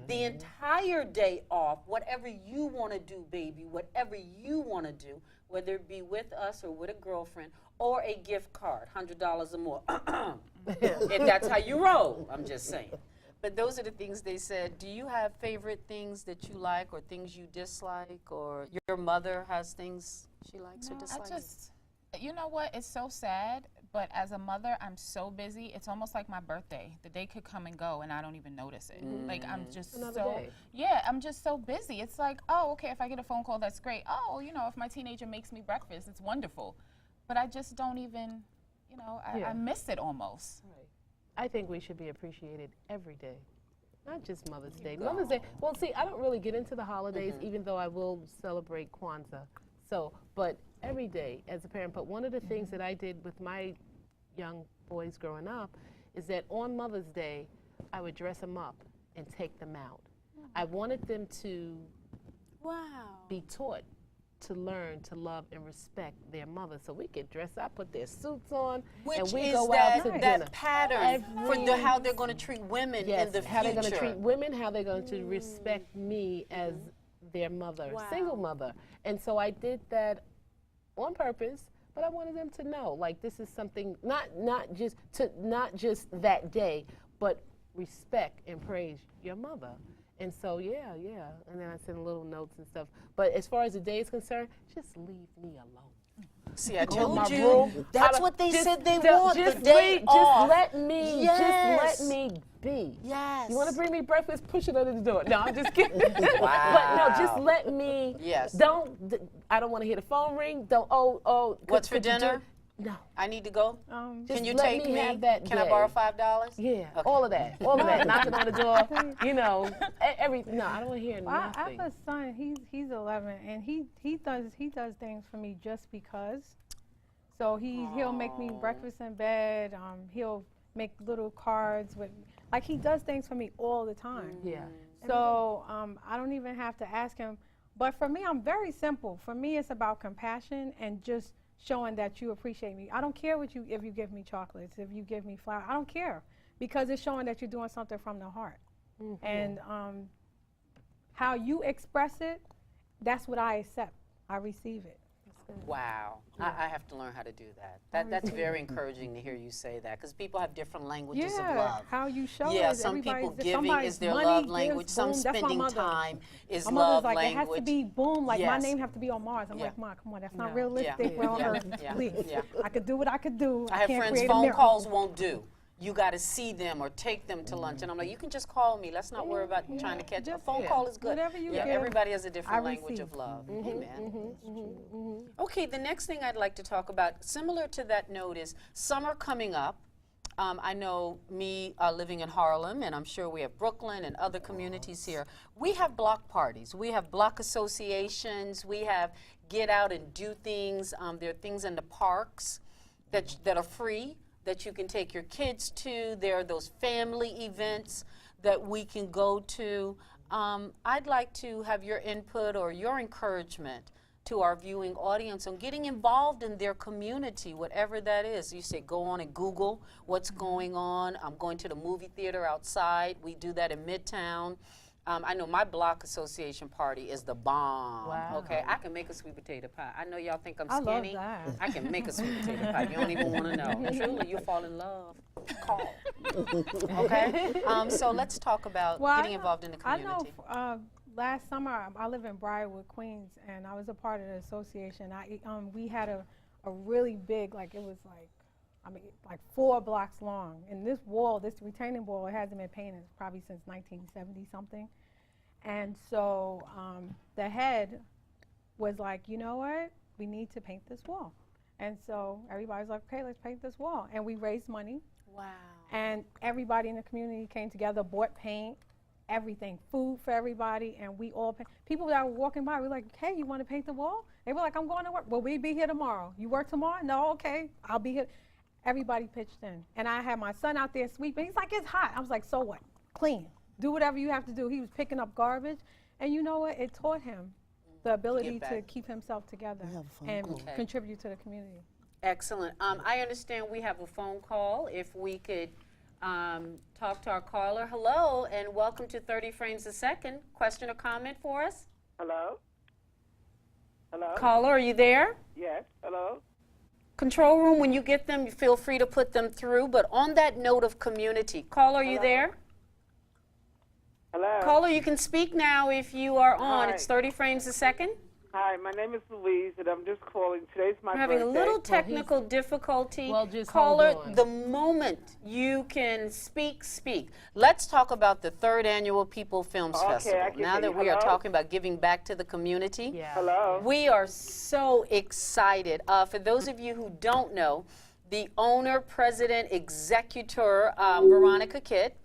S4: the entire day off, whatever you want to do, baby, whatever you want to do, whether it be with us or with a girlfriend, or a gift card, $100 or more. If that's how you roll, I'm just saying. But those are the things they said. Do you have favorite things that you like or things you dislike, or your mother has things she likes or
S8: No,
S4: dislikes?
S8: you know what? It's so sad, but as a mother, I'm so busy. It's almost like my birthday. The day could come and go, and I don't even notice it. Like, I'm just
S6: Another day.
S8: yeah, I'm just so busy. It's like, oh, okay, if I get a phone call, that's great. Oh, you know, if my teenager makes me breakfast, it's wonderful. But I just don't even, you know, I miss it almost.
S6: Right. I think we should be appreciated every day, not just Mother's Day. Mother's Day, well, see, I don't really get into the holidays, even though I will celebrate Kwanzaa. So, but every day as a parent, but one of the things that I did with my young boys growing up is that on Mother's Day, I would dress them up and take them out. I wanted them to be taught to learn to love and respect their mother. So we get dressed up, put their suits on,
S4: Which
S6: and we
S4: is
S6: go out to
S4: that
S6: dinner.
S4: pattern for how they're going to treat women
S6: Yes,
S4: in the
S6: how
S4: future.
S6: they're going to treat women, how they're going to respect me as their mother, single mother. And so I did that on purpose, but I wanted them to know, like, this is something not just that day, but respect and praise your mother. And so, yeah. And then I send little notes and stuff. But as far as the day is concerned, just leave me alone.
S4: See, I
S6: Go in
S4: told
S6: my
S4: you.
S6: room.
S4: That's what they said they want, the day
S6: Just
S4: off.
S6: let me be.
S4: Yes.
S6: You want to bring me breakfast? Push it under the door. No, I'm just kidding.
S4: Wow.
S6: But no, just let me.
S4: Yes.
S6: I don't want to hear the phone ring. Oh.
S4: What's for
S6: could you do-
S4: dinner?
S6: No.
S4: I need to go.
S6: Just
S4: Can you
S6: let
S4: take
S6: me
S4: me?
S6: have that
S4: Can I
S6: day.
S4: borrow $5?
S6: Yeah,
S4: Okay.
S6: all of that. Knocking on the door, you know, everything. No, I don't want to hear
S7: Well, I
S6: nothing.
S7: have a son. He's 11, and he does things for me just because. So he'll make me breakfast in bed. He'll make little cards with, like, he does things for me all the time.
S6: Yeah.
S7: So I don't even have to ask him. But for me, I'm very simple. For me, it's about compassion and just showing that you appreciate me. I don't care if you give me chocolates, if you give me flowers. I don't care, because it's showing that you're doing something from the heart. And how you express it, that's what I accept. I receive it.
S4: Wow. I have to learn how to do that. That's very encouraging to hear you say that, because people have different languages of love.
S7: How you show
S4: Yeah,
S7: it.
S4: some people
S7: everybody's-
S4: giving
S7: somebody's
S4: is their
S7: money
S4: love
S7: gives,
S4: language. Some
S7: boom. That's my
S4: spending
S7: mother.
S4: time is
S7: My
S4: love
S7: mother's like,
S4: language.
S7: it has to be boom, like my
S4: Yes.
S7: name have to be on Mars. I'm
S4: Yeah.
S7: like, Ma, come on, that's not
S6: No.
S7: realistic.
S4: Yeah.
S7: We're on
S4: Yeah.
S7: Earth,
S4: Yeah.
S7: please.
S4: Yeah.
S7: I could do what I could do.
S4: I have
S7: can't
S4: friends,
S7: create a
S4: phone
S7: miracle.
S4: calls won't do. You got to see them or take them to lunch. And I'm like, you can just call me. Let's not worry about trying to catch. A
S7: Just-
S4: phone call is good.
S7: Whatever you
S4: Yeah,
S7: give,
S4: everybody has a different
S7: I
S4: language
S7: receive.
S4: of love. Amen. Okay, the next thing I'd like to talk about, similar to that note, is summer coming up. I know me living in Harlem, and I'm sure we have Brooklyn and other communities here. We have block parties. We have block associations. We have get out and do things. There are things in the parks that are free. that you can take your kids to. There are those family events that we can go to. I'd like to have your input or your encouragement to our viewing audience on getting involved in their community, whatever that is. You say go on and Google what's going on. I'm going to the movie theater outside. We do that in Midtown. I know my block association party is the bomb.
S6: Wow.
S4: Okay, I can make a sweet potato pie. I know y'all think I'm
S7: I love
S4: skinny.
S7: that.
S4: I can make a sweet potato pie. You don't even want to know. Truly, you fall in love. Call. Okay. So let's talk about getting involved in the community.
S7: I know. Last summer, I live in Briarwood, Queens, and I was a part of the association. We had a really big, like it was like 4 blocks long. And this wall, this retaining wall, it hasn't been painted probably since 1970 something. And so the head was like, you know what? We need to paint this wall. And so everybody's like, okay, let's paint this wall. And we raised money.
S4: Wow.
S7: And everybody in the community came together, bought paint, everything, food for everybody, and we all people that were walking by, we were like, hey, you want to paint the wall? They were like, I'm going to work. Well, we'll be here tomorrow. You work tomorrow? No, okay, I'll be here. Everybody pitched in. And I had my son out there sweeping. He's like, it's hot. I was like, so what? Clean. Do whatever you have to do. He was picking up garbage. And you know what? It taught him the ability to keep himself together and contribute to the community.
S4: Excellent. I understand we have a phone call. If we could talk to our caller. Hello, and welcome to 30 Frames a Second. Question or comment for us?
S10: Hello? Hello?
S4: Caller, are you there?
S10: Yes, hello?
S4: Control room, when you get them, you feel free to put them through. But on that note of community, caller, are you there?
S10: Hello?
S4: Caller, you can speak now if you are on.
S10: Hi.
S4: It's 30 frames a second.
S10: Hi, my name is Louise, and I'm just calling. Today's my
S4: We're
S10: birthday.
S4: having a little technical difficulty.
S6: Well, just
S4: caller,
S6: hold on.
S4: the moment you can speak, speak. Let's talk about the 3rd Annual People Films
S10: Okay,
S4: Festival.
S10: I can
S4: Now
S10: hear
S4: that
S10: you.
S4: we are
S10: Hello?
S4: talking about giving back to the community.
S6: Yeah.
S10: Hello?
S4: We are so excited. For those of you who don't know, the owner, president, executor, Veronica Kitt,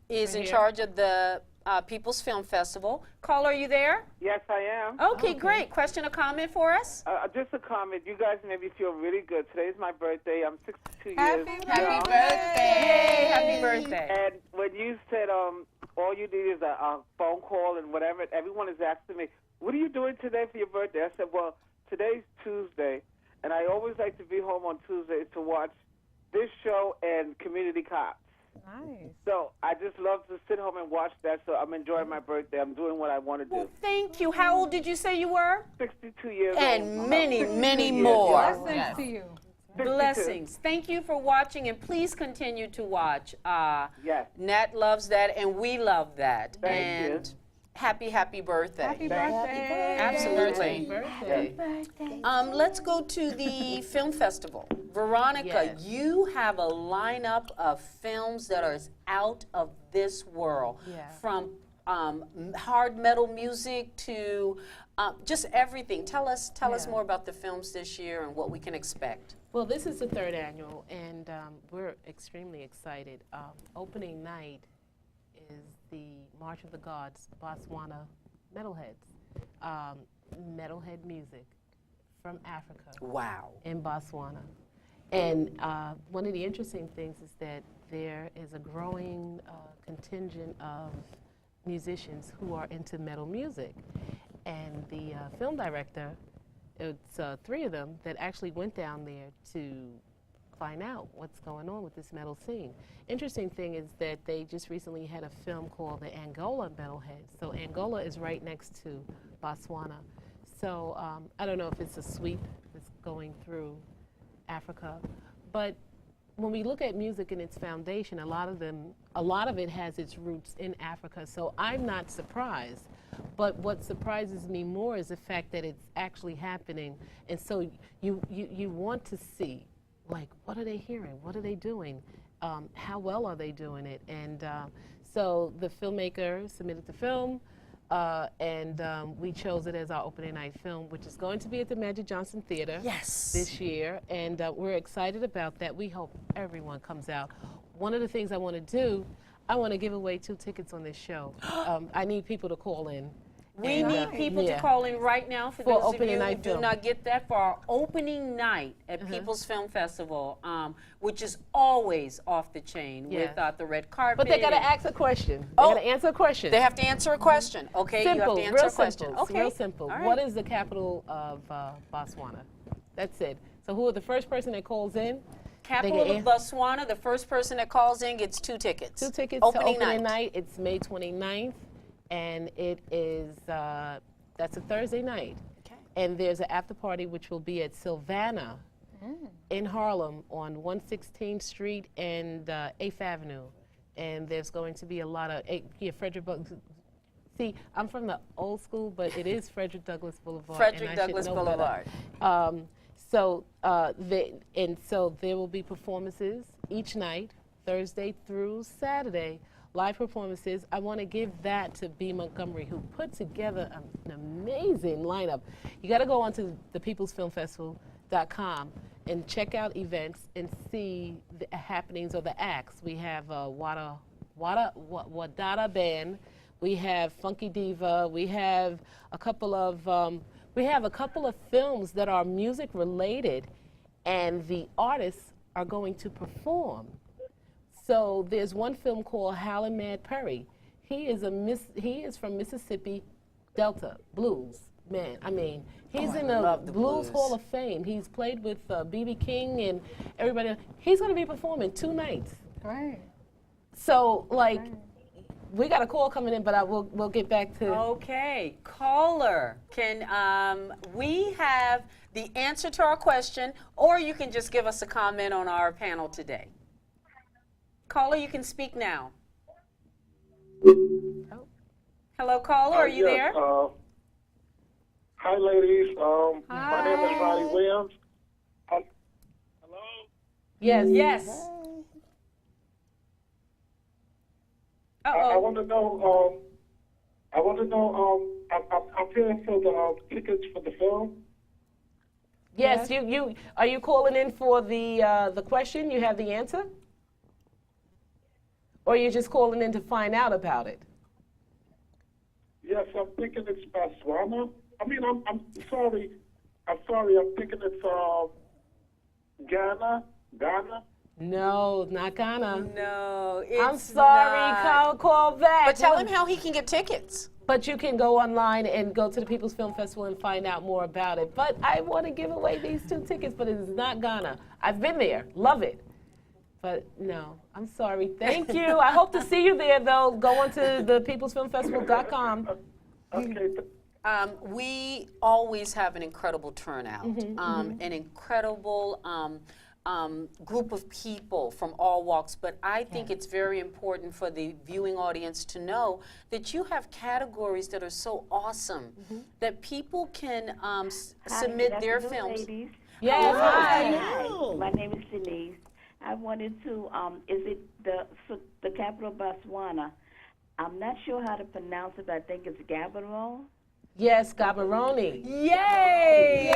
S4: is in charge of the People's Film Festival. Caller, are you there?
S10: Yes, I am.
S4: Okay, great. Question or comment for us?
S10: Just a comment. You guys made me feel really good. Today's my birthday. I'm 62 years
S7: Happy
S10: young.
S7: birthday!
S4: Yay, happy birthday.
S10: And when you said all you need is a phone call and whatever, everyone is asking me, what are you doing today for your birthday? I said, well, today's Tuesday, and I always like to be home on Tuesday to watch this show and Community Cops.
S7: Nice.
S10: So I just love to sit home and watch that, so I'm enjoying my birthday. I'm doing what I want to do.
S4: Well, thank you. How old did you say you were?
S10: 62 years
S4: And
S10: old.
S4: many,
S10: 62
S4: many
S10: years,
S4: more.
S7: Blessings to you.
S10: 62.
S4: Blessings. Thank you for watching, and please continue to watch.
S10: Yes.
S4: Nat loves that, and we love that.
S10: Thank you.
S4: And happy, happy birthday.
S7: Happy birthday.
S4: Absolutely.
S6: Birthday.
S4: Let's go to the film festival. Veronica,
S6: Yes.
S4: you have a lineup of films that are out of this world.
S6: Yeah.
S4: From hard metal music to just everything. Tell us more about the films this year and what we can expect.
S6: Well, this is the 3rd annual, and we're extremely excited. Opening night is the March of the Gods, Botswana Metalheads. Metalhead music from Africa.
S4: Wow.
S6: In Botswana. And one of the interesting things is that there is a growing contingent of musicians who are into metal music. And the film director, it's 3 of them that actually went down there to find out what's going on with this metal scene. Interesting thing is that they just recently had a film called the Angola Metalheads. So Angola is right next to Botswana. So I don't know if it's a sweep that's going through Africa, but when we look at music and its foundation, a lot of it has its roots in Africa. So I'm not surprised. But what surprises me more is the fact that it's actually happening. And so you want to see, like, what are they hearing? What are they doing? How well are they doing it? And so the filmmaker submitted the film, and we chose it as our opening night film, which is going to be at the Magic Johnson Theater this year. And we're excited about that. We hope everyone comes out. One of the things I want to do, I want to give away 2 tickets on this show. I need people to call in
S4: We
S6: And,
S4: need people to
S6: yeah.
S4: call in right now for
S6: For
S4: those of
S6: opening
S4: you who
S6: night
S4: do
S6: film.
S4: not get that for our opening night at People's Film Festival, which is always off the chain
S6: Yes.
S4: with the red carpet.
S6: But they got to
S4: and-
S6: ask a question. They
S4: Oh,
S6: got to answer a question.
S4: They have to answer a question. Okay, you have
S6: Simple,
S4: to answer
S6: real
S4: a question.
S6: simple.
S4: Okay,
S6: Real simple.
S4: All right.
S6: What is the capital of Botswana? That's it. So who are the first person that calls in?
S4: Capital of Botswana? The first person that calls in gets 2 tickets.
S6: 2 tickets
S4: Opening
S6: to opening
S4: night.
S6: night. It's May 29th, and it is that's a Thursday night.
S4: Okay.
S6: And there's an after party which will be at Sylvana in Harlem on 116th Street and 8th Avenue. And there's going to be a lot of Frederick. See, I'm from the old school, but it is Frederick Douglass Boulevard.
S4: Frederick
S6: and I should
S4: Douglass
S6: know
S4: Boulevard.
S6: better. So there will be performances each night, Thursday through Saturday, live performances. I want to give that to B. Montgomery, who put together an amazing lineup. You got to go onto the peoplesfilmfestival.com and check out events and see the happenings or the acts. We have Wadada Band. We have Funky Diva. We have a couple of films that are music related, and the artists are going to perform. So there's one film called Howlin' Mad Perry. He is from Mississippi Delta blues man. I mean, he's in the Blues Hall of Fame. He's played with B.B. King and everybody else. He's going to be performing 2 nights.
S7: Right.
S6: So we got a call coming in, but we'll get back to.
S4: Okay, caller, can we have the answer to our question, or you can just give us a comment on our panel today? Caller, you can speak now. Hello, caller, are you there?
S11: Hi, ladies.
S7: Hi.
S11: My name is Ronnie Williams. Hello?
S6: Yes.
S4: Yes.
S11: I want to know. I'm paying for the tickets for the film.
S6: Yes. You are you calling in for the question? You have the answer, or are you just calling in to find out about it?
S11: Yes, I'm thinking it's Botswana. I mean, I'm sorry. I'm thinking it's Ghana.
S6: No, not Ghana.
S4: No, it's
S6: I'm sorry.
S4: not.
S6: Call back.
S4: But tell him how he can get tickets.
S6: But you can go online and go to the People's Film Festival and find out more about it. But I want to give away these 2 tickets, but it is not Ghana. I've been there. Love it. But no, I'm sorry. Thank you. I hope to see you there, though. Go on to the peoplesfilmfestival.com.
S11: Okay.
S4: We always have an incredible turnout, an incredible group of people from all walks, but I think it's very important for the viewing audience to know that you have categories that are so awesome that people can submit their films.
S12: Ladies.
S6: Yes.
S12: Hi. My name is Denise. I wanted to, is it the capital of Botswana? I'm not sure how to pronounce it, but I think it's Gaborone.
S6: Yes, Gaborone.
S4: Yay!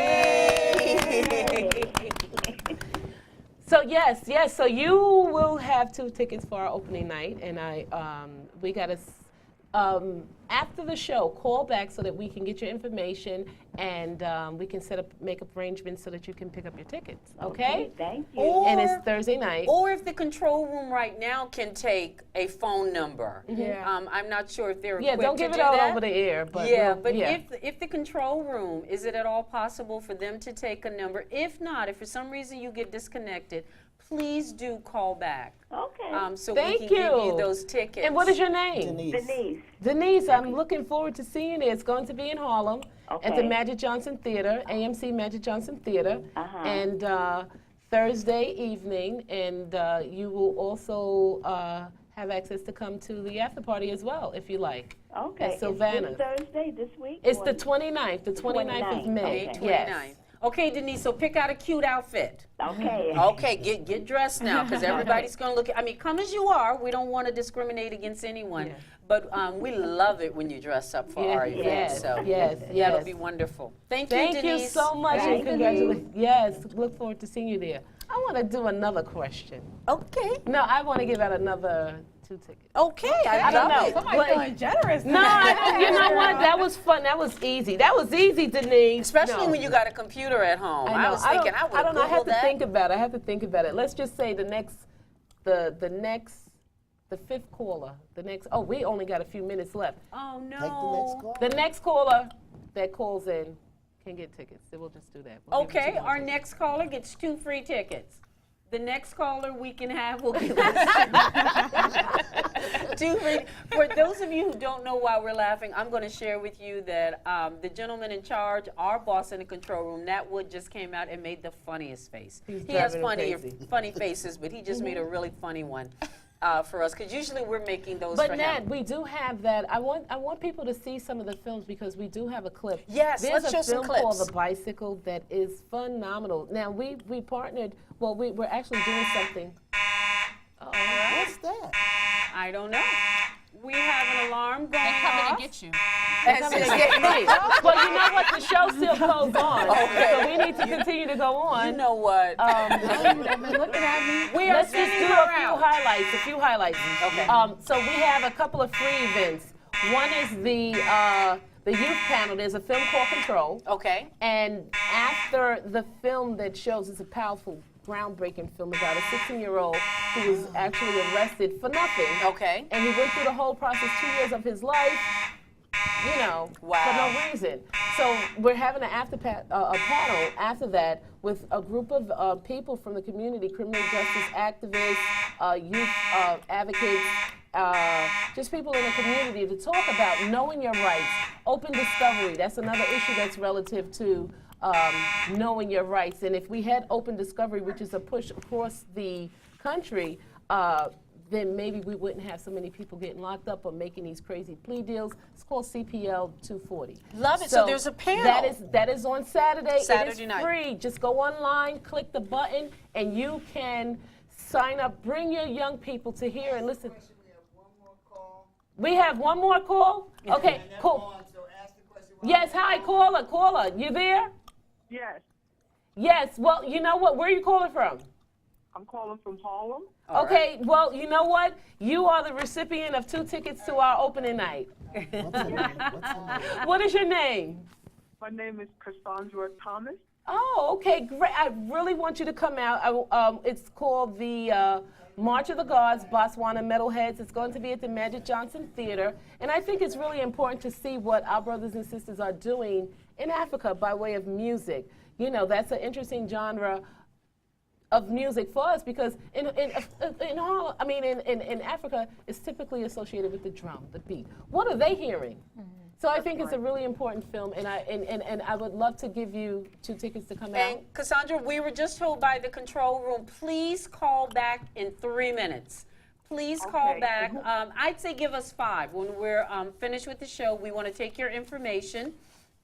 S6: So yes. So you will have 2 tickets for our opening night, and we got to after the show call back so that we can get your information and we can make arrangements so that you can pick up your tickets. Okay?
S12: Thank you.
S6: And it's Thursday night.
S4: Or if the control room right now can take a phone number.
S7: Yeah.
S4: I'm not sure if they're
S6: Yeah,
S4: equipped
S6: don't give
S4: to
S6: it
S4: do
S6: all
S4: that.
S6: over the air. But
S4: If the control room, is it at all possible for them to take a number? If not, if for some reason you get disconnected, please do call back.
S12: Okay.
S4: So
S6: Thank
S4: we can give
S6: you.
S4: you those tickets.
S6: And what is your name?
S12: Denise.
S6: I'm looking forward to seeing you there. It's going to be in Harlem at the
S12: Okay.
S6: Magic Johnson Theater, AMC Magic Johnson Theater, and Thursday evening. And you will also have access to come to the after party as well, if you like.
S12: Okay.
S6: At Sylvana's.
S12: Is this Thursday this week?
S6: It's
S12: or-
S6: the 29th, the 29th of May.
S12: Okay.
S6: Yes.
S4: Okay, Denise, so pick out a cute outfit.
S12: Okay.
S4: Okay, get dressed now, because everybody's going to look I mean, come as you are. We don't want to discriminate against anyone.
S6: Yeah.
S4: But we love it when you dress up for our event.
S6: Yes,
S4: So
S6: yes.
S4: that'll be wonderful. Thank you, Denise.
S6: Thank you so much, and congratulations. Yes, look forward to seeing you there. I want to do another question.
S4: Okay.
S6: No, I want to give out another 2 tickets.
S13: Okay,
S6: I don't know.
S7: Somebody's feeling generous.
S6: No, you know what? That was fun. That was easy. That was easy, Denise.
S4: Especially when you got a computer at home. I was thinking I would have
S6: I don't know. I have to
S4: that.
S6: think about it. I have to think about it. Let's just say the fifth caller. Oh, we only got a few minutes left.
S4: Oh no.
S9: Take the next call.
S6: The next caller that calls in can get tickets. So we'll just do that. We'll give
S13: Okay,
S6: you 2 more
S13: our
S6: tickets.
S13: next caller gets 2 free tickets. The next caller we can have will give us 2 free. For those of you who don't know why we're laughing, I'm going to share with you that the gentleman in charge, our boss in the control room, Nat Wood, just came out and made the funniest face. He has funny faces, but he just made a really funny one. For us, because usually we're making those for him.
S6: But Nat, we do have that. I want people to see some of the films because we do have a clip.
S13: Yes, let's show some clips.
S6: There's a film called The Bicycle that is phenomenal. Now we partnered. Well, we're actually doing something.
S9: What's that?
S13: I don't know. We have an alarm going
S8: They're coming
S13: off.
S8: to get you.
S6: They're coming to get me. Well, you know what? The show still goes on.
S13: Okay.
S6: So we need to continue to go on.
S13: You know what?
S7: Looking at me.
S6: Let's just do a few highlights.
S13: Okay.
S6: So we have a couple of free events. One is the youth panel. There's a film called Control.
S13: Okay.
S6: And after the film that shows, it's a powerful, groundbreaking film about a 16-year-old who was actually arrested for nothing.
S13: Okay.
S6: And he went through the whole process, 2 years of his life, for no reason. So we're having an a panel after that with a group of people from the community, criminal justice activists, youth advocates, just people in the community to talk about knowing your rights, open discovery. That's another issue that's relative to knowing your rights. And if we had open discovery, which is a push across the country, then maybe we wouldn't have so many people getting locked up or making these crazy plea deals. It's called CPL 240.
S13: Love it. So there's a panel.
S6: That is on Saturday.
S13: Saturday
S6: it is
S13: night.
S6: free. Just go online, click the button, and you can sign up. Bring your young people to hear and listen. We have one more call? Okay, cool. Yes, hi, caller. You there?
S14: Yes,
S6: Yes, well, you know what? Where are you calling from?
S14: I'm calling from Harlem.
S6: Okay, well, you know what? You are the recipient of 2 tickets to our opening night. What is your name?
S14: My name is Cassandra Thomas.
S6: Oh, okay, great. I really want you to come out. It's called the March of the Gods, Botswana Metalheads. It's going to be at the Magic Johnson Theater. And I think it's really important to see what our brothers and sisters are doing in Africa by way of music. You know, that's an interesting genre of music for us because in Africa, it's typically associated with the drum, the beat. What are they hearing? Mm-hmm. So I think it's a really important film, and I would love to give you 2 tickets to come out.
S13: And Cassandra, we were just told by the control room, please call back in 3 minutes. Please call back. I'd say give us 5. When we're finished with the show, we want to take your information.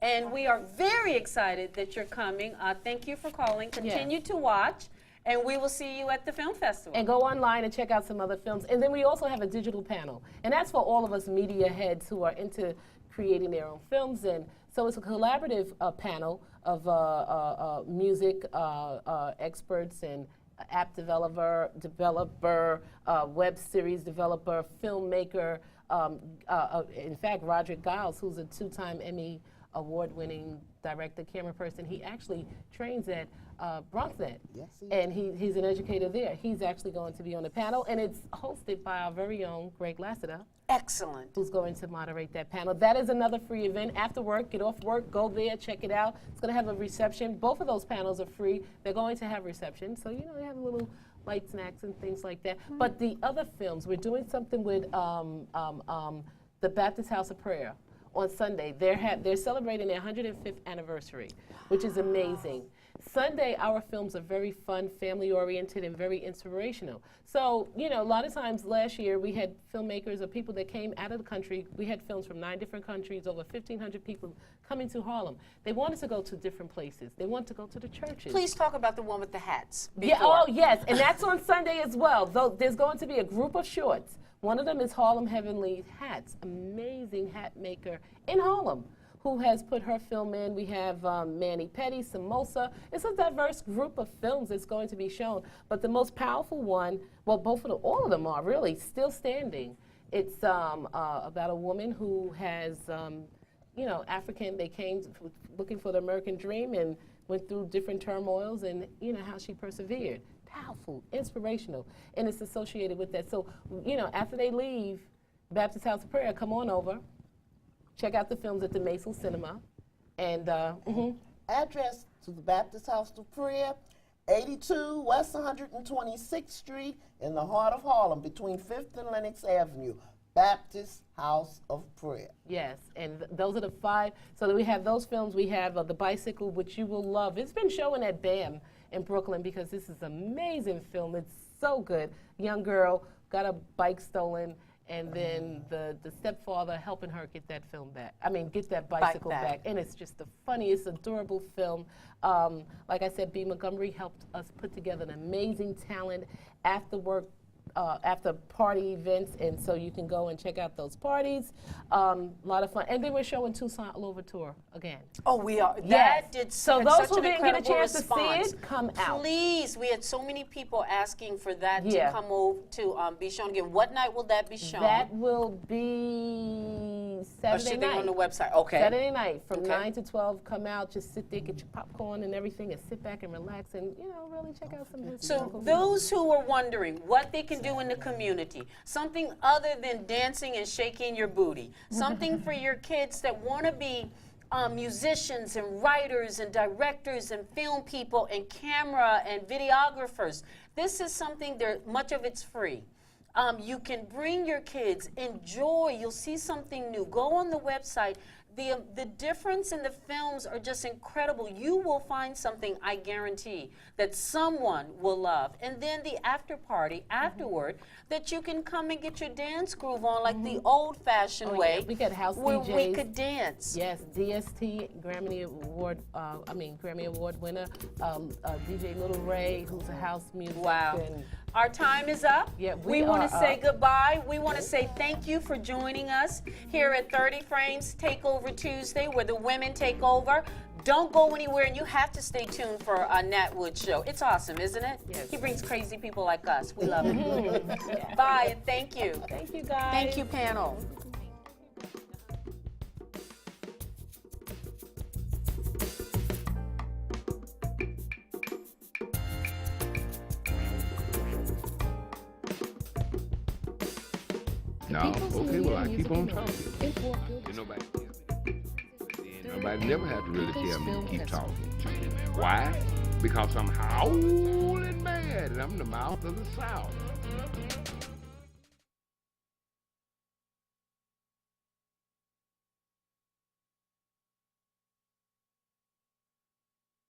S13: And we are very excited that you're coming. Thank you for calling. Continue to watch. And we will see you at the film festival.
S6: And go online and check out some other films. And then we also have a digital panel. And that's for all of us media heads who are into creating their own films. And so it's a collaborative panel of music experts and app developer, web series developer, filmmaker. In fact, Roderick Giles, who's a 2-time Emmy award-winning director, camera person, he actually trains at BronxNet.
S9: Yes,
S6: and he's an educator there. He's actually going to be on the panel, and it's hosted by our very own Greg Lassiter.
S13: Excellent.
S6: Who's going to moderate that panel. That is another free event. After work, get off work, go there, check it out. It's going to have a reception. Both of those panels are free. They're going to have reception. So, you know, they have a little light snacks and things like that. Mm-hmm. But the other films, we're doing something with the Baptist House of Prayer on Sunday. They're celebrating their 105th anniversary, which is amazing. Sunday, our films are very fun, family-oriented, and very inspirational. So, you know, a lot of times last year we had filmmakers or people that came out of the country. We had films from 9 different countries, over 1,500 people coming to Harlem. They wanted to go to different places. They wanted to go to the churches.
S13: Please talk about the one with the hats.
S6: Yeah, oh, yes, and that's on Sunday as well. Though there's going to be a group of shorts. One of them is Harlem Heavenly Hats, amazing hat maker in Harlem, who has put her film in. We have Manny Petty, Samosa. It's a diverse group of films that's going to be shown. But the most powerful one, well, all of them are really still standing. It's about a woman who has, you know, they came looking for the American dream and went through different turmoils, and you know how she persevered. Powerful, inspirational, and it's associated with that. So, you know, after they leave Baptist House of Prayer, come on over, check out the films at the Maisel Cinema, and
S9: address to the Baptist House of Prayer, 82 West 126th Street in the heart of Harlem, between 5th and Lenox Avenue. Baptist House of Prayer.
S6: Yes, and those are the 5. So that we have those films. We have The Bicycle, which you will love. It's been showing at BAM in Brooklyn because this is an amazing film. It's so good. Young girl got a bike stolen, and then the stepfather helping her get that film back. Get that bicycle back. And it's just the funniest, adorable film. Like I said, B. Montgomery helped us put together an amazing talent after work. After party events, and so you can go and check out those parties. A lot of fun, and then we're showing Tucson all over tour again.
S13: Oh, we are.
S6: Yes.
S13: That did
S6: so
S13: had
S6: those
S13: such
S6: who
S13: an
S6: didn't get a chance
S13: response.
S6: to see it, come out.
S13: Please, we had so many people asking for that to come over to be shown again. What night will that be shown?
S6: That will be Saturday night.
S13: On the website. Okay.
S6: Saturday night from 9 to 12. Come out, just sit there, get your popcorn and everything, and sit back and relax, and really check out some of this.
S13: So those who are wondering what they can do in the community, something other than dancing and shaking your booty, something for your kids that want to be musicians and writers and directors and film people and camera and videographers. This is something much of it's free. You can bring your kids, enjoy, you'll see something new. Go on the website. The difference in the films are just incredible. You will find something, I guarantee, that someone will love. And then the after party afterward, that you can come and get your dance groove on like the old-fashioned way.
S6: We got house
S13: where
S6: DJs.
S13: we could dance.
S6: Yes, DST Grammy Award winner, DJ Little Ray, who's a house music.
S13: Wow. Our time is up.
S6: Yeah,
S13: we want to say goodbye. We want to say thank you for joining us here at 30 Frames Takeover Tuesday, where the women take over. Don't go anywhere, and you have to stay tuned for Nat Wood's show. It's awesome, isn't it?
S6: Yes.
S13: He brings crazy people like us. We love it. Bye, and thank you.
S6: Thank you, guys.
S13: Thank you, panel.
S15: No, okay, well, I keep on talking. Nobody never had to really tell me to keep talking. Why? Because I'm howling mad and I'm the mouth of the South.